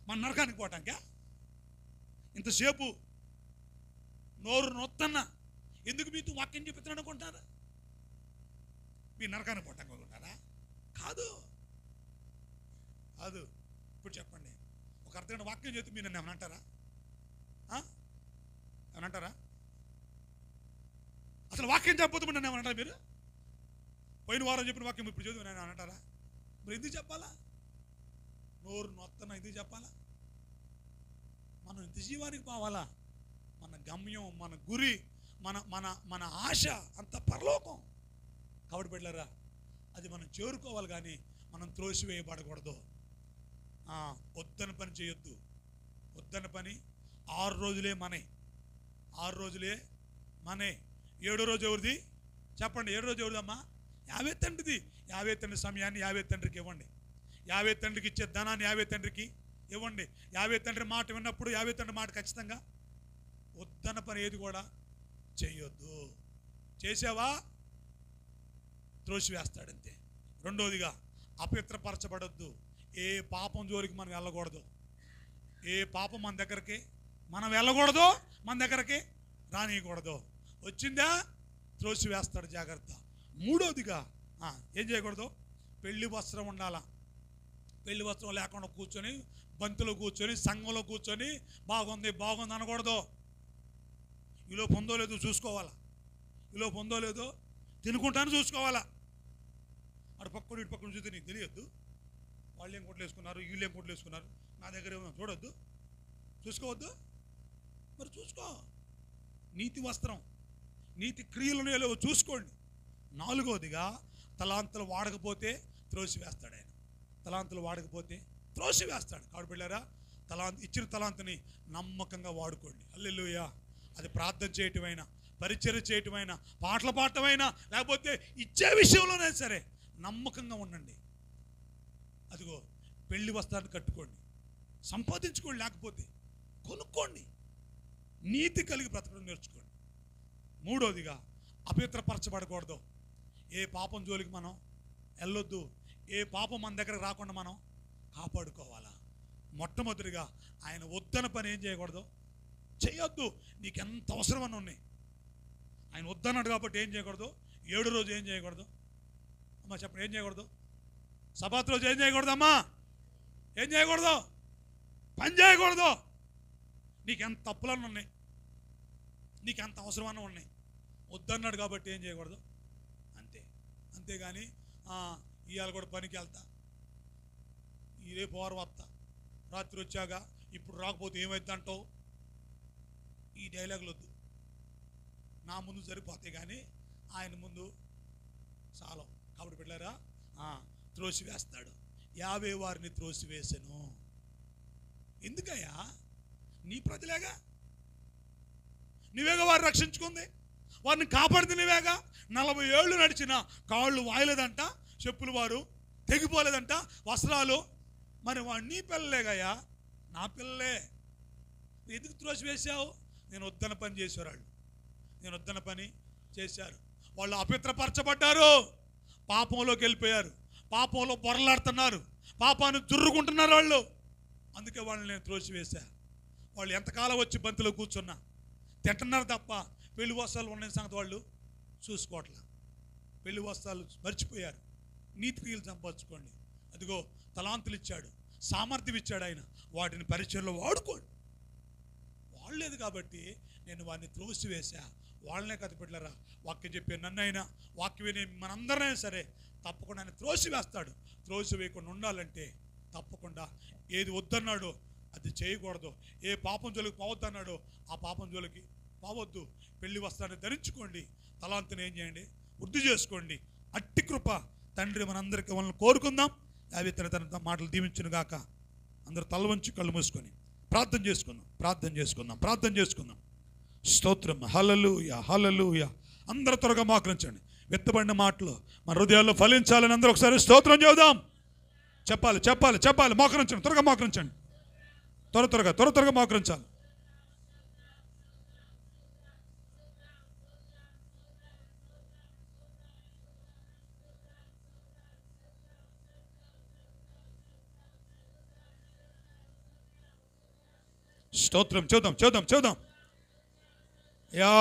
మన నరకానికి పోవటానికా? ఇంతసేపు నోరు నొత్తన్న ఎందుకు మీతో వాక్యం చెప్తున్నాను అనుకుంటారా? మీ నరకానికి పోవటానికి అనుకుంటారా? కాదు. ఇప్పుడు చెప్పండి, ఒక అర్థమైన వాక్యం చెప్తే మీరు నన్ను ఏమనంటారా? ఏమనంటారా? అసలు వాక్యం చెప్పబోతు నన్ను ఏమనంటారా? మీరు పోయిన వారం చెప్పిన వాక్యం ఇప్పుడు చదువు నేను అంటారా? మరి ఎందుకు చెప్పాలా? నోరు నొత్తన ఎందుకు చెప్పాలా? మనం ఇంత జీవానికి పోవాలా? మన గమ్యం, మన గురి, మన మన మన ఆశ అంత పరలోకం. కాబట్టి బిడ్డలారా, అది మనం చేరుకోవాలి, కానీ మనం త్రోసివేయబడకూడదు. వద్దని పని చేయొద్దు. వద్దని పని 6 రోజులే మనే. 6 రోజులే మనే. 7వ రోజు ఎవరిది చెప్పండి? 7వ రోజు ఎవరిదమ్మా? 50 తండ్రిది. 50 తండ్రి సమయాన్ని 50 తండ్రికి ఇవ్వండి. 50 తండ్రికి ఇచ్చే ధనాన్ని 50 తండ్రికి ఇవ్వండి. 50 తండ్రి మాట విన్నప్పుడు 50 తండ్రి మాట ఖచ్చితంగా వద్దన్న పని ఏది కూడా చేయొద్దు. చేసావా త్రోసివేస్తాడంతే. రెండోదిగా అపవిత్రపరచబడొద్దు. ఏ పాపం జోలికి మనం వెళ్ళకూడదు. ఏ పాపం మన దగ్గరికి మనం వెళ్ళకూడదు, మన దగ్గరికి రానియకూడదు. వచ్చిందా త్రోసివేస్తాడు, జాగ్రత్త. మూడోదిగా ఏం చేయకూడదు? పెళ్లి వస్త్రం ఉండాలా. పెళ్లి వస్త్రం లేకుండా కూర్చొని బంతిలో కూర్చొని సంఘంలో కూర్చొని బాగుంది అనకూడదు. ఈలో పొందో లేదో చూసుకోవాలా. ఈలో పొందో లేదో తినుకుంటాను చూసుకోవాలా. అటు పక్కన ఇటు పక్కన చూస్తే నీకు తెలియద్దు. వాళ్ళు ఏం కొట్లు వేసుకున్నారు, వీళ్ళు ఏం కొట్లు వేసుకున్నారు, నా దగ్గర ఏమో చూడొద్దు, చూసుకోవద్దు. మరి చూసుకో. నీతి వస్త్రం, నీతి క్రియలను లేవో చూసుకోండి. నాలుగోదిగా తలాంతులు వాడకపోతే త్రోసివేస్తాడు ఆయన. తలాంతులు వాడకపోతే త్రోసివేస్తాడు. కాబట్టి బిడ్డలారా, ఇచ్చిన తలాంతుని నమ్మకంగా వాడుకోండి. హల్లెలూయా. అది ప్రార్థన చేయటమైనా, పరిచర్య చేయటమైనా, పాటలు పాడటమైనా, లేకపోతే ఇచ్చే విషయంలోనే సరే నమ్మకంగా ఉండండి. అదిగో పెళ్లి వస్త్రాన్ని కట్టుకోండి, సంపాదించుకోండి, లేకపోతే కొనుక్కోండి. నీతి కలిగి బ్రతకడం నేర్చుకోండి. మూడోదిగా అపవిత్రపరచబడకూడదు. ఏ పాపం జోలికి మనం వెళ్ళొద్దు. ఏ పాపం మన దగ్గర రాకుండా మనం కాపాడుకోవాలా. మొట్టమొదటిగా ఆయన వద్దన పని ఏం చేయకూడదు, చేయొద్దు. నీకు ఎంత అవసరమని ఉన్నాయి. ఆయన వద్దన్నాడు కాబట్టి ఏం చేయకూడదు? 7వ రోజు ఏం చేయకూడదు అమ్మా? చెప్పండి, ఏం చేయకూడదు? సబాత్ రోజు ఏం చేయకూడదమ్మా? ఏం చేయకూడదు? పని చేయకూడదు. నీకెంత తప్పులన్నీ ఉన్నాయి, నీకెంత అవసరమన్నా ఉన్నాయి, వద్దన్నాడు కాబట్టి ఏం చేయకూడదు అంతే. అంతేగాని ఇవాళ కూడా పనికి వెళ్తా, రేపు వారం వస్తా, రాత్రి వచ్చాక ఇప్పుడు రాకపోతే ఏమైందంటావు, ఈ డైలాగులు వద్దు. నా ముందు సరిపోతాయి కానీ ఆయన ముందు చాలు. కాబట్టి బిడ్డలారా, త్రోసివేస్తాడు. 50 వారిని త్రోసివేసెను. ఎందుకయ్యా? నీ ప్రజలేగా, నువ్వేగా వారు రక్షించుకుంది, వారిని కాపాడింది నువ్వేగా. 40 ఏళ్ళు నడిచిన కాళ్ళు వాయలేదంట, చెప్పులు వారు తెగిపోలేదంట, వస్త్రాలు. మరి వాడు నీ పిల్లలేగయ్యా, నా పిల్లలే. ఎందుకు త్రోసివేశావు? నేను వద్దన పని చేశారు వాళ్ళు, నేను వద్దన పని చేశారు వాళ్ళు. అపవిత్రపరచబడ్డారు, పాపంలోకి వెళ్ళిపోయారు, పాపంలో బొరలాడుతున్నారు, పాపాన్ని దుర్రుకుంటున్నారు వాళ్ళు. అందుకే వాళ్ళని నేను త్రోసివేశా. వాళ్ళు ఎంతకాలం వచ్చి బంతిలో కూర్చున్నా తింటున్నారు తప్ప పెళ్లి వస్త్రాలు ఉన్న సంగతి వాళ్ళు చూసుకోవట్లా. పెళ్లి వస్త్రాలు మర్చిపోయారు. నీతి క్రియలు సంపాదించుకోండి. అదిగో తలాంతులు ఇచ్చాడు, సామర్థ్యం ఇచ్చాడు ఆయన, వాటిని పరిచయంలో వాడుకోండి. వాడలేదు కాబట్టి నేను వాడిని త్రోసివేశా. వాళ్ళనే కథ పెట్టలేరా, వాక్యం చెప్పే నన్నైనా, వాక్యం వినే మనందరైనా సరే తప్పకుండా ఆయన త్రోసివేస్తాడు. త్రోసివేయకుండా ఉండాలంటే తప్పకుండా ఏది వద్దన్నాడో అది చేయకూడదు, ఏ పాపం జోలికి పోవద్దన్నాడో ఆ పాపం జోలికి పోవద్దు. పెళ్లి వస్త్రాన్ని ధరించుకోండి, తలాంతుని ఏం చేయండి, వృద్ధి చేసుకోండి. అట్టి కృప తండ్రి మనందరికీ వాళ్ళని కోరుకుందాం. తన మాటలు దీవించును గాక. అందరూ తల వంచి కళ్ళు మూసుకొని ప్రార్థన చేసుకుందాం. స్తోత్రం. హల్లెలూయా, హల్లెలూయా. అందరూ త్వరగా మోకరించండి. విత్తబడిన మాటలు మన హృదయాల్లో ఫలించాలని అందరూ ఒకసారి స్తోత్రం చేద్దాం. చెప్పాలి. మోకరించండి, త్వరగా మోకరించండి. త్వరగా మోకరించాలి. స్తోత్రం. చూద్దాం. యా